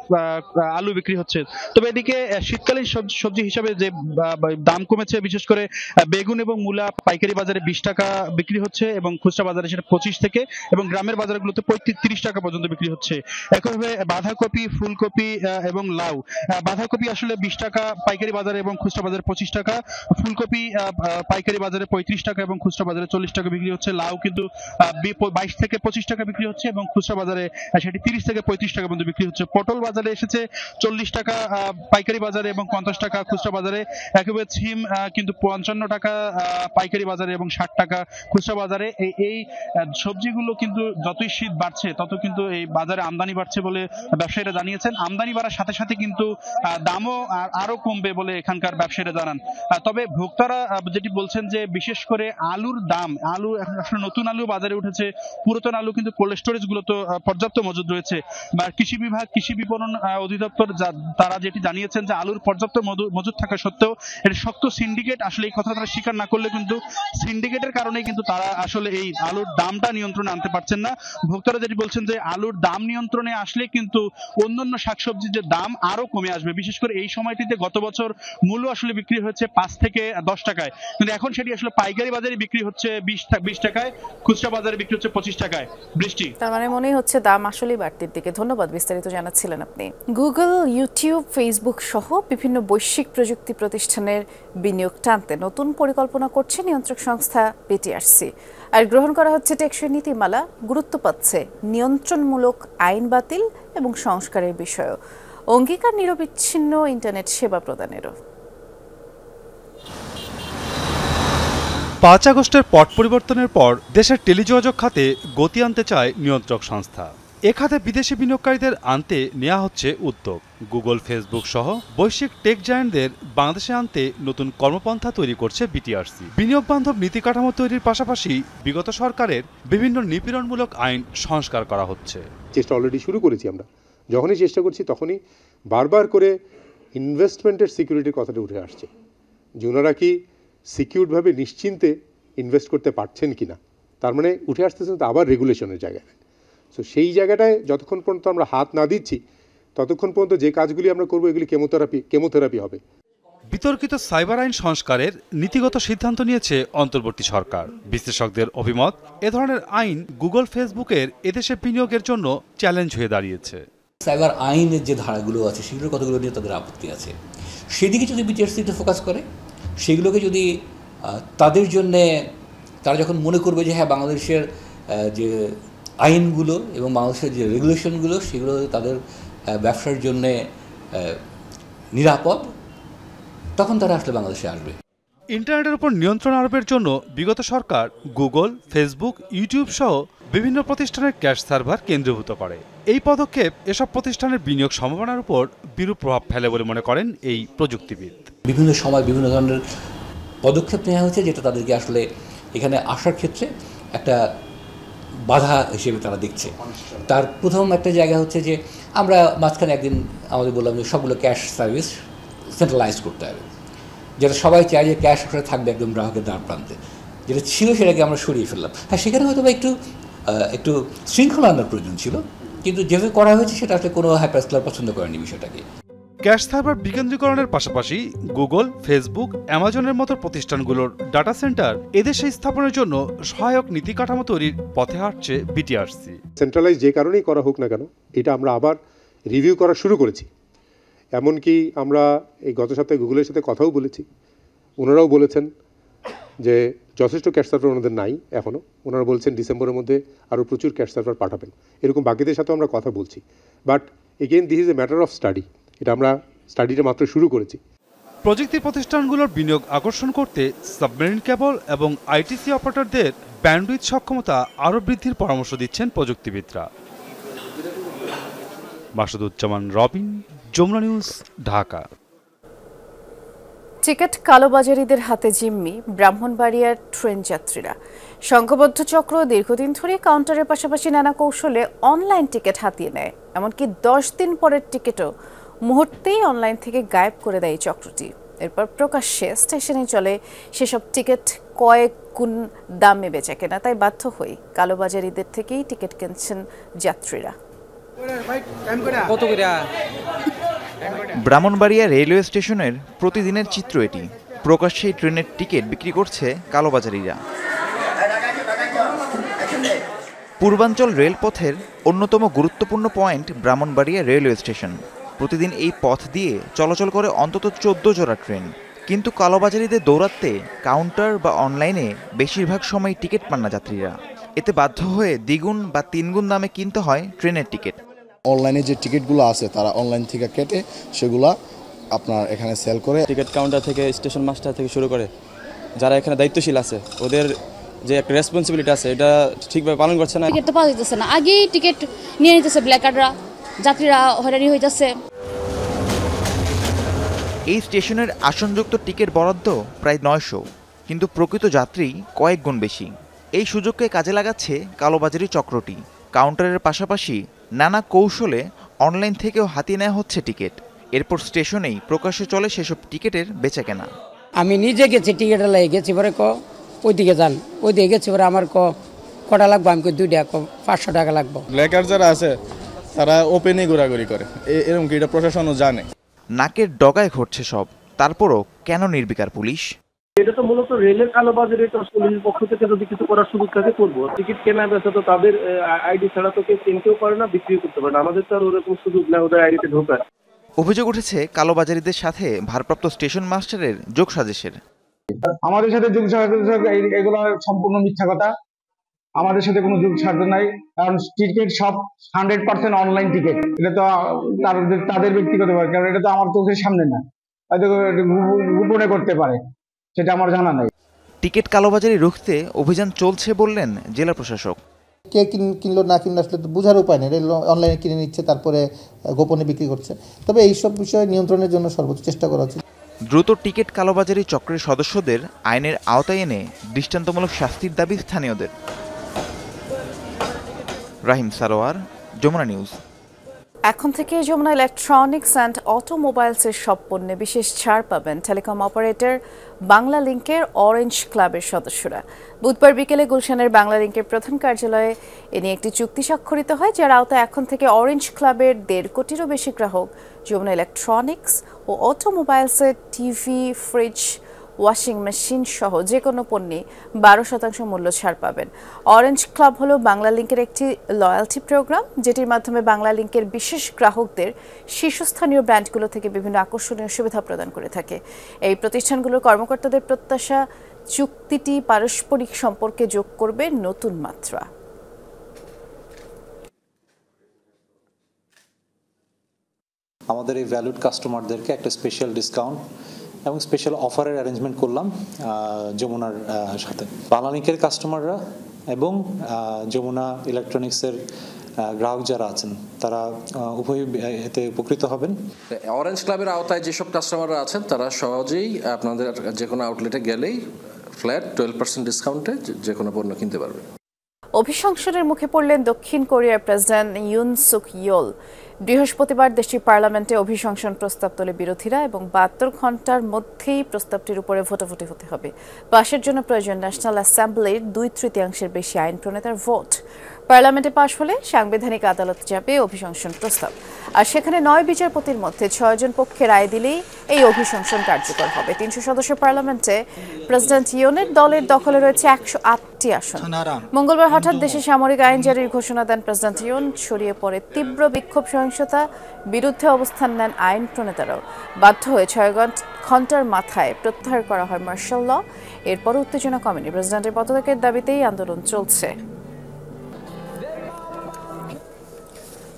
আলু বিক্রি হচ্ছে। তবে এদিকে শীতকালীন সবজি হিসাবে যে দাম কমেছে, বিশেষ করে বেগুন এবং মূলা পাইকারি বাজারে 20 টাকা বিক্রি হচ্ছে এবং খুচরা বাজারে সেটা 25 থেকে, এবং গ্রামের বাজারগুলোতে 35-30 টাকা পর্যন্ত বিক্রি হচ্ছে। একইভাবে বাঁধাকপি, ফুলকপি এবং লাউ, বাঁধাকপি আসলে 20 টাকা পাইকারি বাজারে এবং খুচরা বাজারে 25 টাকা, ফুলকপি পাইকারি বাজারে 35 টাকা এবং খুচরা বাজারে 40 টাকা বিক্রি হচ্ছে। লাউ কিন্তু 22 থেকে 25 টাকা বিক্রি হচ্ছে এবং খুচরা বাজারে সেটি 30 থেকে 35 টাকা পর্যন্ত বিক্রি হচ্ছে। পটল বাজারে এসেছে 40 টাকা পাইকারি বাজারে এবং 50 টাকা খুচরা বাজারে। একেবারে ছিম কিন্তু 55 টাকা পাইকারি বাজারে এবং 60 টাকা খুচরা বাজারে। এই সবজিগুলো কিন্তু যতই শীত বাড়ছে তত কিন্তু এই বাজারে আমদানি বাড়ছে বলে ব্যবসায়ীরা জানিয়েছেন। আমদানি বাড়ার সাথে সাথে কিন্তু দামও আরো কমবে বলে এখানকার ব্যবসায়ীরা জানান। তবে ভোক্তারা যেটি বলছেন যে বিশেষ করে আলুর দাম, আলু আসলে নতুন আলু বাজারে উঠেছে, পুরাতন আলু কিন্তু কোল্ড স্টোরেজ গুলো তো পর্যাপ্ত মজুদ রয়েছে। কৃষি বিভাগ, কৃষি বিপণন অধিদপ্তর তারা যেটি জানিয়েছেন যে আলুর পর্যাপ্ত মজুদ থাকা সত্ত্বেও এর শক্ত সিন্ডিকেট, আসলে এই কথা তারা স্বীকার না করলে কিন্তু সিন্ডিকেটের কারণে কিন্তু তারা আসলে এই আলুর দামটা নিয়ন্ত্রণে আনতে পারছেন না। ভোক্তারা যেটি বলছেন যে আলুর দাম নিয়ন্ত্রণে আসলে কিন্তু অন্যান্য শাকসবজির যে দাম আরো কমে আসবে। বিশেষ করে এই সময়টিতে গত বছর মূল্য আসলে বিক্রি হচ্ছে 5 থেকে 10 টাকায়, কিন্তু এখন সেটি আসলে পাইকারি বাজারে বিক্রি হচ্ছে 20 টাকায়, খুচরা বাজারে বিক্রি হচ্ছে 25 টাকায়। বৃষ্টি, তার মানে মনে হচ্ছে দাম আসলেই বাড়তির দিকে। ধন্যবাদ, বিস্তারিত জানাচ্ছিলেন আপনি। গুগল, ইউটিউব, ফেসবুক সহ বিভিন্ন বৈশ্বিক প্রযুক্তি প্রতিষ্ঠানের বিনিয়োগ টানতে নতুন পরিকল্পনা করছে নিয়ন্ত্রক সংস্থা বিটিআরসি। আর গ্রহণ করা হচ্ছে টেকসই নীতিমালা, গুরুত্ব পাচ্ছে নিয়ন্ত্রণমূলক আইন বাতিল এবং সংস্কারের বিষয়ও। অঙ্গীকার নিরবিচ্ছিন্ন ইন্টারনেট সেবা প্রদানেরও। 5 আগস্টের পট পরিবর্তনের পর দেশের টেলিযোগাযোগ খাতে গতি আনতে চায় নিয়ন্ত্রক সংস্থা। এ খাতে বিদেশি বিনিয়োগকারীদের আনতে নেওয়া হচ্ছে উদ্যোগ। গুগল, ফেসবুক সহ বৈশ্বিক টেক জায়ান্টদের বাংলাদেশে আনতে নতুন কর্মপন্থা তৈরি করছে বিটিআরসি। বিনিয়োগ বান্ধব নীতি কাঠামো তৈরির পাশাপাশি বিগত সরকারের বিভিন্ন নিপীড়নমূলক আইন সংস্কার করা হচ্ছে। চেষ্টা অলরেডি শুরু করেছি আমরা। যখনই চেষ্টা করছি তখনই বারবার করে ইনভেস্টমেন্টের সিকিউরিটির কথাটা উঠে আসছে, যে ওনারা কি সিকিউরভাবে নিশ্চিন্তে ইনভেস্ট করতে পারছেন কিনা। তার মানে উঠে আসতেছে তো আবার রেগুলেশনের জায়গায়। সো সেই জায়গাটায় যতক্ষণ পর্যন্ত আমরা হাত না দিচ্ছি ততক্ষণ পর্যন্ত যে কাজগুলি আমরা করবো এগুলি কেমোথেরাপি হবে। বিতর্কিত সাইবার আইন সংস্কারের নীতিগত সিদ্ধান্ত নিয়েছে অন্তর্বর্তী সরকার। বিশ্লেষকদের অভিমত, এ ধরনের আইন গুগল, ফেসবুকের এদেশে বিনিয়োগের জন্য চ্যালেঞ্জ হয়ে দাঁড়িয়েছে। সাইবার আইনের যে ধারাগুলো আছে সেগুলোর কতগুলো নিয়ে তাদের আপত্তি আছে। সেদিকে যদি বিটিআরসি ফোকাস করে, সেগুলোকে যদি তাদের জন্যে তারা যখন মনে করবে যে হ্যাঁ বাংলাদেশের যে আইনগুলো এবং বাংলাদেশের যে রেগুলেশনগুলো সেগুলো তাদের ব্যবসার জন্যে নিরাপদ, তখন তারা আসলে বাংলাদেশে আসবে। ইন্টারনেটের উপর নিয়ন্ত্রণ আরোপের জন্য বিগত সরকার গুগল, ফেসবুক, ইউটিউব সহ বিভিন্ন প্রতিষ্ঠানের ক্যাশ সার্ভার কেন্দ্রীভূত করে। এই পদক্ষেপ এসব প্রতিষ্ঠানের বিনিয়োগ সম্ভাবনার উপর বিরূপ প্রভাব ফেলে বলে মনে করেন এই প্রযুক্তিবিদ। বিভিন্ন সময় বিভিন্ন ধরনের পদক্ষেপ নেওয়া হয়েছে যেটা তাদেরকে আসলে এখানে আসার ক্ষেত্রে একটা বাধা হিসেবে তারা দেখছে। তার প্রথম একটা জায়গা হচ্ছে যে আমরা মাঝখানে একদিন আমাদের বললাম যে সবগুলো ক্যাশ সার্ভিস সেন্ট্রালাইজ করতে হবে, যেটা সবাই চায় যে ক্যাশ আসলে থাকবে একদম গ্রাহকের দ্বার প্রান্তে, যেটা ছিল সেটাকে আমরা সরিয়ে ফেললাম। হ্যাঁ, সেখানে হয়তো বা একটু শৃঙ্খলা আনার প্রয়োজন ছিল, কিন্তু যেভাবে করা হয়েছে সেটা আসলে কোনো হাইপারস্কেলার পছন্দ করেনি বিষয়টাকে। ক্যাশ সার্ভার বিকেন্দ্রীকরণের পাশাপাশি গুগল, ফেসবুক, অ্যামাজনের মতো প্রতিষ্ঠানগুলোর ডাটা সেন্টার এদেশে স্থাপনের জন্য সহায়ক নীতি কাঠামো তৈরির পথে হাঁটছে বিটিআরসি। সেন্ট্রালাইজ যে কারণেই করা হোক না কেন, এটা আমরা আবার রিভিউ করা শুরু করেছি। এমনকি আমরা এই গত সপ্তাহে গুগলের সাথে কথাও বলেছি ওনারাও বলেছেন যে যথেষ্ট ক্যাশ সার্ভার ওনাদের নাই এখনও, ওনারা বলছেন ডিসেম্বরের মধ্যে আরও প্রচুর ক্যাশ সার্ভার পাঠাবেন। এরকম বাকিদের সাথেও আমরা কথা বলছি, but again this is a matter of study. এটা আমরা স্টাডিটা মাত্র শুরু করেছি। প্রযুক্তি প্রতিষ্ঠানগুলোর বিনিয়োগ আকর্ষণ করতে সাবমেরিন কেবল এবং আইটিসি অপারেটরদের ব্যান্ডউইথ সক্ষমতা আরও বৃদ্ধির পরামর্শ দিচ্ছেন প্রযুক্তিবিদরা। মাসুদুজ্জামান রবিন, যমুনা নিউজ, ঢাকা। টিকিট কালোবাজারিদের হাতে জিম্মি ব্রাহ্মণবাড়িয়ার ট্রেন যাত্রীরা। সংঘবদ্ধ চক্র দীর্ঘদিন ধরে কাউন্টারের পাশাপাশি নানা কৌশলে অনলাইন টিকিট হাতিয়ে নেয়, এমনকি 10 দিন পরের টিকিটও মুহূর্তেই অনলাইন থেকে গায়েব করে দেয় চক্রটি। এরপর প্রকাশ্যে স্টেশনে চলে সেসব টিকিট কয়েক গুণ দামে বেচা কেনা, তাই বাধ্য হয়ে কালোবাজারিদের থেকেই টিকিট কিনছেন যাত্রীরা। ব্রাহ্মণবাড়িয়া রেলওয়ে স্টেশনের প্রতিদিনের চিত্র এটি। প্রকাশ্যেই ট্রেনের টিকিট বিক্রি করছে কালোবাজারিরা। পূর্বাঞ্চল রেলপথের অন্যতম গুরুত্বপূর্ণ পয়েন্ট ব্রাহ্মণবাড়িয়া রেলওয়ে স্টেশন। প্রতিদিন এই পথ দিয়ে চলাচল করে অন্তত 14 জোড়া ট্রেন, কিন্তু কালোবাজারিদের দৌরাত্মে কাউন্টার বা অনলাইনে বেশিরভাগ সময় টিকিট পান না যাত্রীরা। এতে বাধ্য হয়ে দ্বিগুণ বা তিনগুণ দামে কিনতে হয় ট্রেনের টিকিট। অনলাইনে যে টিকিটগুলো আছে তারা অনলাইন থেকে কেটে সেগুলা আপনার এখানে সেল করে। টিকিট কাউন্টার থেকে স্টেশন মাস্টার থেকে শুরু করে যারা এখানে দায়িত্বশীল আছে, ওদের যে একটা রেসপন্সিবিলিটি আছে এটা ঠিকভাবে পালন করছে না। টিকিট তো পাওয়া যাচ্ছে না, আগেই টিকিট নিয়ে নিতেছে ব্ল্যাক কার্ডরা, যাত্রীরা হয়রানি হয়ে যাচ্ছে। এই স্টেশনের আসনযুক্ত টিকিট বরাদ্দ প্রায় 900, কিন্তু প্রকৃত যাত্রী কয়েক গুণ বেশি। এই সুযোগকে কাজে লাগাচ্ছে কালোবাজারি চক্রটি। কাউন্টারের পাশাপাশি নানা কৌশলে অনলাইন থেকেও হাতিয়ে নেওয়া হচ্ছে টিকিট। এরপর স্টেশনেই প্রকাশ্যে চলে সেসব টিকিটের বেচাকেনা। আমি নিজে গেছি টিকিট লাগে গেছি, পরে ওইদিকে যান, ওইদিকে গেছি, পরে আমার কটা লাগবে, আমি 2টা 500 টাকা লাগবে। ব্ল্যাকার যারা আছে তারা ওপেনে ঘোরাঘুরি করে, এরকম কি এটা প্রশাসনও জানে। নাকের ডগায় ঘটছে সব, তারপরও কেন নির্বিকার পুলিশ? এটা তো মূলত রেলের কালোবাজারি, পুলিশের পক্ষ থেকে যদি কিছু করার সুযোগ থাকে করবো। টিকিট কেনা বেচা তো তাদের আইডি ছাড়া তো কেউ কিনতেও পারে না, বিক্রি করতে পারে না। আমাদের তো আর ওরকম সুযোগ না ওদের আইডিতে ঢোকার। অভিযোগ উঠেছে কালোবাজারিদের সাথে ভারপ্রাপ্ত স্টেশন মাস্টারের যোগসাজশের। আমাদের সাথে যোগসাজশ এগুলো সম্পূর্ণ মিথ্যা কথা। আমাদের সাথে কোনো যোগসাজশ নাই, কারণ টিকিট সব 100% অনলাইন টিকিট। এটা তো তাদের ব্যক্তিগত ব্যাপার, কারণ এটা তো আমার চোখের সামনে না, হয়তো গোপনে করতে পারে, সেটা আমার জানা নাই। টিকিট কালোবাজারি রুখতে অভিযান চলছে বললেন জেলা প্রশাসক। কে কিনলো না কিনলো আসলে তো বোঝার উপায় নেই, অনলাইনে কিনে নিচ্ছে তারপরে গোপনে বিক্রি করছে। তবে এইসব বিষয়ে নিয়ন্ত্রণের জন্য সর্বোচ্চ চেষ্টা করা উচিত। দ্রুত টিকিট কালোবাজারি চক্রের সদস্যদের আইনের আওতায় এনে দৃষ্টান্তমূলক শাস্তির দাবি স্থানীয়দের। রাহিম সারোয়ার, যমুনা নিউজ। এখন থেকে যমুনা ইলেকট্রনিক্স অ্যান্ড অটোমোবাইলসের সব পণ্যে বিশেষ ছাড় পাবেন টেলিকম অপারেটর বাংলা লিংকের অরেঞ্জ ক্লাবের সদস্যরা। বুধবার বিকেলে গুলশানের বাংলা লিংকের প্রধান কার্যালয়ে এ নিয়ে একটি চুক্তি স্বাক্ষরিত হয়, যার আওতায় এখন থেকে অরেঞ্জ ক্লাবের 1.5 কোটিরও বেশি গ্রাহক যমুনা ইলেকট্রনিক্স ও অটোমোবাইলসের টিভি, ফ্রিজ, ওয়াশিং মেশিন সহ যে কোনো পণ্যে 12% মূল্য ছাড় পাবেন। অরেঞ্জ ক্লাব হলো বাংলা লিংকের একটি লয়্যালটি প্রোগ্রাম, যেটির মাধ্যমে বাংলা লিংকের বিশেষ গ্রাহকদের শীর্ষস্থানীয় ব্র্যান্ডগুলো থেকে বিভিন্ন আকর্ষণীয় সুবিধা প্রদান করে থাকে। এই প্রতিষ্ঠানগুলোর কর্মকর্তাদের প্রত্যাশা, চুক্তিটি পারস্পরিক সম্পর্কে যোগ করবে নতুন মাত্রা। আমাদের এই ভ্যালুড কাস্টমারদেরকে একটা স্পেশাল ডিসকাউন্ট এবং স্পেশাল অফারের অ্যারেঞ্জমেন্ট করলাম যমুনার সাথে। বাংলা লিংকের কাস্টমাররা এবং যমুনা ইলেকট্রনিক্সের গ্রাহক যারা আছেন তারা উভয় এতে উপকৃত হবেন। অরেঞ্জ ক্লাবের আওতায় যেসব কাস্টমাররা আছেন তারা সহজেই আপনাদের যে কোনো আউটলেটে গেলেই ফ্ল্যাট 12% ডিসকাউন্টে যে কোনো পণ্য কিনতে পারবে। অভিশংসনের মুখে পড়লেন দক্ষিণ কোরিয়ার প্রেসিডেন্ট ইউন সুক ইয়োল। বৃহস্পতিবার দেশটির পার্লামেন্টে অভিশংসন প্রস্তাব তোলে বিরোধীরা এবং 72 ঘন্টার মধ্যেই প্রস্তাবটির উপরে ভোটাভুটি হতে হবে। পাশের জন্য প্রয়োজন ন্যাশনাল অ্যাসেম্বলির 2/3 বেশি আইন প্রণেতার ভোট। পার্লামেন্টে পাশ হলে সাংবিধানিক আদালত যাবে অভিশংসন প্রস্তাব। আর সেখানে 9 বিচারপতির মধ্যে 6 জন পক্ষে রায় দিলেই এই অভিশংসন কার্যকর হবে। 300 সদস্য পার্লামেন্টে প্রেসিডেন্ট ইয়নের দলের দখলে রয়েছে 108টি আসন। মঙ্গলবার হঠাৎ দেশে সামরিক আইন জারির ঘোষণা দেন প্রেসিডেন্ট ইয়ন। ছড়িয়ে পড়ে তীব্র বিক্ষোভ, সহিংসতা, বিরুদ্ধে অবস্থান নেন আইন প্রণেতারাও। বাধ্য হয়ে 6 ঘন্টার মাথায় প্রত্যাহার করা হয় মার্শাল ল। এরপর উত্তেজনা কমেনি। প্রেসিডেন্টের পদত্যাগের দাবিতেই আন্দোলন চলছে।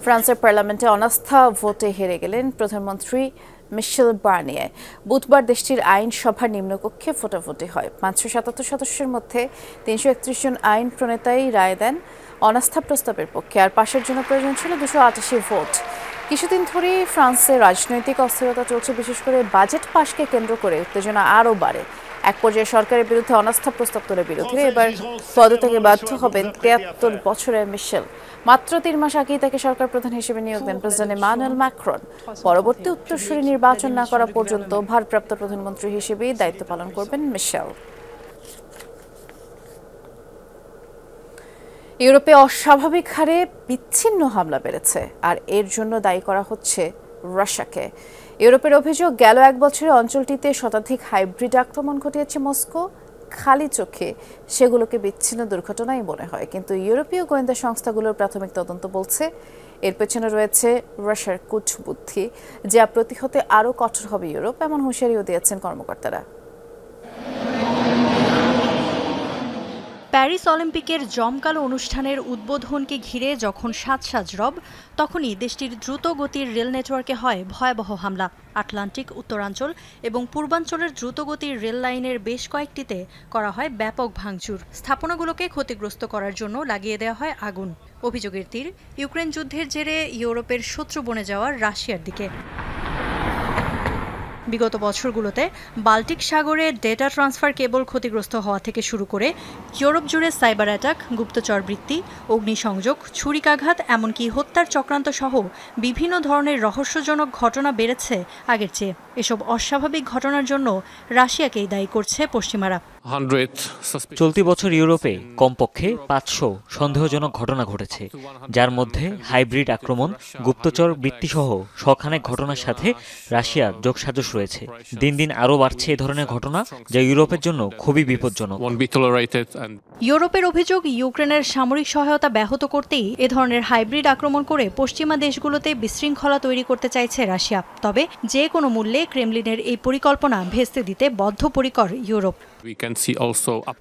ফ্রান্সের পার্লামেন্টে অনাস্থা ভোটে হেরে গেলেন প্রধানমন্ত্রী মিশেল বার্নিয়ে। বুধবার দেশটির আইনসভার নিম্নকক্ষে ভোটাভুটি হয়। 577 সদস্যের মধ্যে 331 জন আইন প্রণেতাই রায় দেন অনাস্থা প্রস্তাবের পক্ষে, আর পাশের জন্য প্রয়োজন ছিল 288 ভোট। কিছুদিন ধরেই ফ্রান্সে রাজনৈতিক অস্থিরতা চলছে, বিশেষ করে বাজেট পাশকে কেন্দ্র করে উত্তেজনা আরও বাড়ে। এক পর্যায়ে সরকারের বিরুদ্ধে অনাস্থা প্রস্তাব তোলে বিরোধীরা। এবার পদত্যাগে বাধ্য হবেন 73 বছরের মিশেল। মাত্র 3 মাস আগেই তাকে সরকার প্রধান হিসেবে নিয়োগ দেন প্রেসিডেন্ট ইমানুয়েল ম্যাক্রন। পরবর্তী উত্তরসূরি নির্বাচন না করা পর্যন্ত ভারপ্রাপ্ত প্রধানমন্ত্রী হিসেবেই দায়িত্ব পালন করবেন মিশেল। ইউরোপে অস্বাভাবিক হারে বিচ্ছিন্ন হামলা বেড়েছে, আর এর জন্য দায়ী করা হচ্ছে রাশিয়াকে। ইউরোপের অভিযোগ, গেল 1 বছরে অঞ্চলটিতে শতাধিক হাইব্রিড আক্রমণ ঘটিয়েছে মস্কো। খালি চোখে সেগুলোকে বিচ্ছিন্ন দুর্ঘটনাই মনে হয়, কিন্তু ইউরোপীয় গোয়েন্দা সংস্থাগুলোর প্রাথমিক তদন্ত বলছে এর পেছনে রয়েছে রাশিয়ার কূটবুদ্ধি, যা প্রতিহতে আরও কঠোর হবে ইউরোপ, এমন হুঁশিয়ারিও দিয়েছেন কর্মকর্তারা। প্যারিস অলিম্পিকের জমকালো অনুষ্ঠানের উদ্বোধনকে ঘিরে যখন সাজ রব, তখনই দেশটির দ্রুত গতির রেল নেটওয়ার্কে হয় ভয়াবহ হামলা। আটলান্টিক উত্তরাঞ্চল এবং পূর্বাঞ্চলের দ্রুতগতির রেল লাইনের বেশ কয়েকটিতে করা হয় ব্যাপক ভাঙচুর। স্থাপনাগুলোকে ক্ষতিগ্রস্ত করার জন্য লাগিয়ে দেওয়া হয় আগুন। অভিযোগের তীর ইউক্রেন যুদ্ধের জেরে ইউরোপের শত্রু বনে যাওয়া রাশিয়ার দিকে। বিগত বছরগুলোতে বাল্টিক সাগরে ডেটা ট্রান্সফার কেবল ক্ষতিগ্রস্ত হওয়া থেকে শুরু করে ইউরোপ জুড়ে সাইবার অ্যাটাক, গুপ্তচর বৃত্তি, অগ্নিসংযোগ, ছুরিকাঘাত, এমনকি হত্যার চক্রান্ত সহ বিভিন্ন ধরনের রহস্যজনক ঘটনা বেড়েছে আগের চেয়ে। এসব অস্বাভাবিক ঘটনার জন্য রাশিয়াকেই দায়ী করছে পশ্চিমারা। চলতি বছর ইউরোপে কমপক্ষে 500 সন্দেহজনক ঘটনা ঘটেছে, যার মধ্যে হাইব্রিড আক্রমণ, গুপ্তচর বৃত্তিসহ শখানেক ঘটনার সাথে রাশিয়ার যোগসাজশ রয়েছে। দিন দিন আরও বাড়ছে এ ধরনের ঘটনা, যা ইউরোপের জন্য খুবই বিপজ্জনক। ইউরোপের অভিযোগ, ইউক্রেনের সামরিক সহায়তা ব্যাহত করতেই এ ধরনের হাইব্রিড আক্রমণ করে পশ্চিমা দেশগুলোতে বিশৃঙ্খলা তৈরি করতে চাইছে রাশিয়া। তবে যে কোনো মূল্যে ক্রেমলিনের এই পরিকল্পনা ভেস্তে দিতে বদ্ধপরিকর ইউরোপ।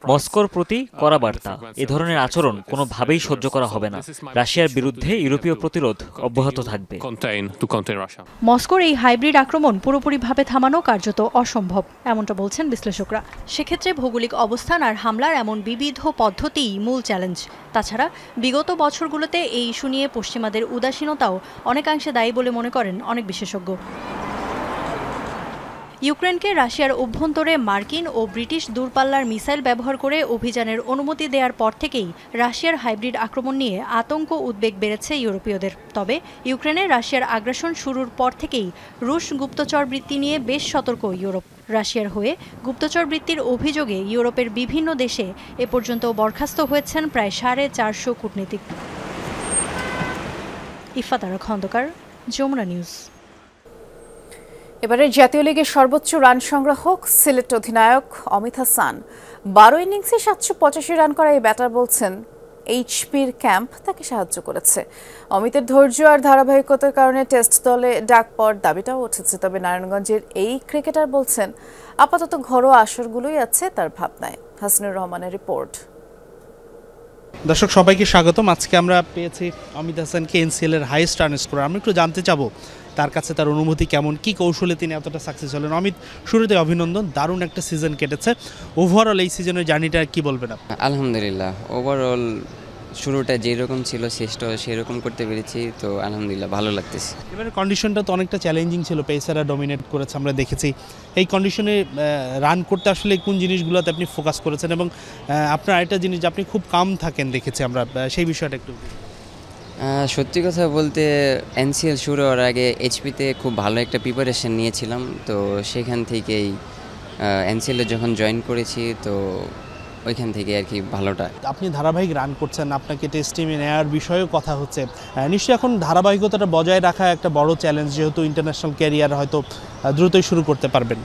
মস্কোর প্রতি কড়া বার্তা, এ ধরনের আচরণ কোনোভাবেই সহ্য করা হবে না। রাশিয়ার বিরুদ্ধে ইউরোপীয় প্রতিরোধ অব্যাহত থাকবে। মস্কোর এই হাইব্রিড আক্রমণ পুরোপুরিভাবে থামানো কার্যত অসম্ভব, এমনটা বলছেন বিশ্লেষকরা। সেক্ষেত্রে ভৌগোলিক অবস্থান আর হামলার এমন বিবিধ পদ্ধতিই মূল চ্যালেঞ্জ। তাছাড়া বিগত বছরগুলোতে এই ইস্যু নিয়ে পশ্চিমাদের উদাসীনতাও অনেকাংশে দায়ী বলে মনে করেন অনেক বিশেষজ্ঞ। ইউক্রেনকে রাশিয়ার অভ্যন্তরে মার্কিন ও ব্রিটিশ দূরপাল্লার মিসাইল ব্যবহার করে অভিযানের অনুমতি দেওয়ার পর থেকেই রাশিয়ার হাইব্রিড আক্রমণ নিয়ে আতঙ্ক উদ্বেগ বেড়েছে ইউরোপীয়দের। তবে ইউক্রেনে রাশিয়ার আগ্রাসন শুরুর পর থেকেই রুশ গুপ্তচর বৃত্তি নিয়ে বেশ সতর্ক ইউরোপ। রাশিয়ার হয়ে গুপ্তচর বৃত্তির অভিযোগে ইউরোপের বিভিন্ন দেশে এ পর্যন্ত বরখাস্ত হয়েছেন প্রায় 450 কূটনীতিক। ইফাতারা খন্দকার, যমুনা নিউজ। এবারে জাতীয় লিগের সর্বোচ্চ রান সংগ্রাহক সিলেট অধিনায়ক অমিত হাসান 12 ইনিংসে 785 রান করা এই ব্যাটার বলছেন এইচপির ক্যাম্প তাকে সাহায্য করেছে। অমিতের ধৈর্য আর ধারাবাহিকতার কারণে টেস্ট দলে ডাক পাওয়ার দাবিটাও উঠেছে। তবে নারায়ণগঞ্জের এই ক্রিকেটার বলছেন আপাতত ঘরোয়া আসরগুলোই আছে তার ভাবনায়। হাসিনুর রহমানের রিপোর্ট। দর্শক সবাইকে স্বাগতম। আজকে আমরা পেয়েছি অমিত হাসানকে, এনসিএল এর হাইয়েস্ট রান স্কোরার। আমি একটু জানতে চাবো তার কাছে তার অনুভূতি কেমন, কি কৌশলে তিনি এতটা সাকসেস হলেন। অমিত, শুরুতে অভিনন্দন, দারুণ একটা সিজন কেটেছে। ওভারঅল এই সিজনের জার্নিটা কি বলবেন আপনি? আলহামদুলিল্লাহ, ওভারঅল শুরুটা যেরকম ছিল শেষটাও সেরকম করতে পেরেছি, তো আলহামদুলিল্লাহ ভালো লাগতেছে। এবারে কন্ডিশনটা তো অনেকটা চ্যালেঞ্জিং ছিল, পেসাররা ডমিনেট করেছে আমরা দেখেছি। এই কন্ডিশনে রান করতে আসলে কোন জিনিসগুলোতে আপনি ফোকাস করেছেন, এবং আপনার আরেকটা জিনিস যে আপনি খুব কাম থাকেন দেখেছি আমরা, সেই বিষয়টা একটু। সত্যি কথা বলতে এনসিএল শুরু হওয়ার আগে এইচপিতে খুব ভালো একটা প্রিপারেশন নিয়েছিলাম, তো সেখান থেকেই এনসিএলে যখন জয়েন করেছি তো ওইখান থেকে আর কি ভালোটা। আপনি ধারাবাহিক রান করছেন, আপনাকে টেস্ট টিমে নেওয়ার বিষয়েও কথা হচ্ছে, নিশ্চয়ই এখন ধারাবাহিকতাটা বজায় রাখা একটা বড় চ্যালেঞ্জ, যেহেতু ইন্টারন্যাশনাল ক্যারিয়ার হয়তো দ্রুতই শুরু করতে পারবেন।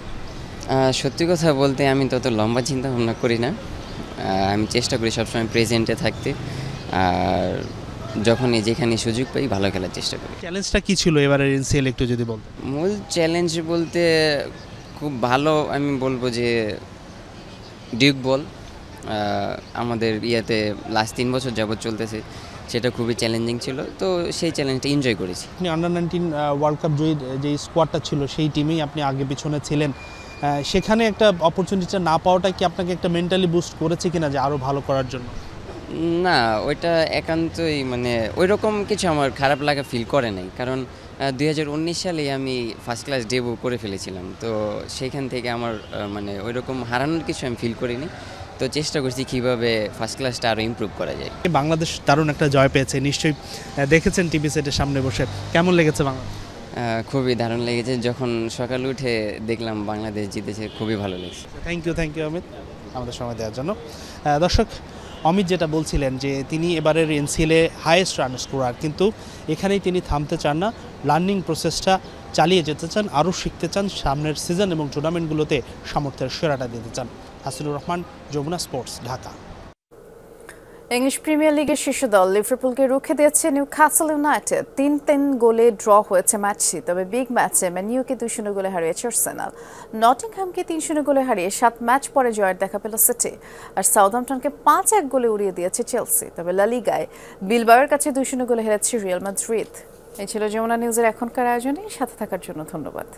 সত্যি কথা বলতে আমি তত লম্বা চিন্তা ভাবনা করি না, আমি চেষ্টা করি সবসময় প্রেজেন্টে থাকতে, আর যখনই যেখানে সুযোগ পাই ভালো খেলার চেষ্টা করি। চ্যালেঞ্জটা কি ছিল এবারের এনসিএল একটু যদি বলতেন? মূল চ্যালেঞ্জ বলতে খুব ভালো আমি বলবো যে ডিউক বল আমাদের ইয়াতে লাস্ট 3 বছর যাবত চলতেছে, সেটা খুবই চ্যালেঞ্জিং ছিল, তো সেই চ্যালেঞ্জটা এনজয় করেছি। আপনি আন্ডার-19 ওয়ার্ল্ড কাপ জয়ী যে স্কোয়াডটা ছিল সেই টিমেই আপনি আগে পিছনে ছিলেন, সেখানে একটা অপরচুনিটিটা না পাওয়াটা কি আপনাকে একটা মেন্টালি বুস্ট করেছে কিনা যে আরও ভালো করার জন্য? না, ওইটা একান্তই মানে ওই রকম কিছু আমার খারাপ লাগা ফিল করে নাই, কারণ 2019 সালে আমি ফার্স্ট ক্লাস ডেবু করে ফেলেছিলাম, তো সেখান থেকে আমার মানে ওই রকম হারানোর কিছু আমি ফিল করিনি, তো চেষ্টা করছি কীভাবে ফার্স্ট ক্লাসটা আরও ইমপ্রুভ করা যায়। বাংলাদেশ দারুণ একটা জয় পেয়েছে, নিশ্চয়ই দেখেছেন টিভি সেটের সামনে বসে, কেমন লেগেছে বাংলাদেশ? খুবই দারুণ লেগেছে, যখন সকালে উঠে দেখলাম বাংলাদেশ জিতেছে খুবই ভালো লেগেছে। থ্যাংক ইউ অমিত আমাদের সময় দেওয়ার জন্য। দর্শক, অমিত যেটা বলছিলেন যে তিনি এবারের এনসিএলে হাইয়েস্ট রান স্কোরার, কিন্তু এখানেই তিনি থামতে চান না, লার্নিং প্রসেসটা চালিয়ে যেতে চান, আরও শিখতে চান, সামনের সিজন এবং টুর্নামেন্টগুলোতে সামর্থ্যের সেরাটা দিতে চান। Hasinur Rahman, Jamuna sports, Dhaka. English premier লিগের শীর্ষ দল লিভারপুলকে রুখে দিয়েছে নিউক্যাসল ইউনাইটেড। 3-3 গোলে ড্র হয়েছে ম্যাচটি, তবে বিগ ম্যাচে ম্যান ইউকে 2-0 গোলে হারিয়েছে আর্সেনাল। নটিংহ্যামকে 3-0 গোলে হারিয়ে 7 ম্যাচ পরে জয়ের দেখা পেল সিটি, আর সাউদাম্পটনকে 5-1 গোলে উড়িয়ে দিয়েছে চেলসি। তবে লা লিগায় বিলবাওয়ের কাছে 2-0 গোলে হেরেছে রিয়াল মাদ্রিদ। এই ছিল যমুনা নিউজের এখনকার আয়োজনে, সাথে থাকার জন্য ধন্যবাদ।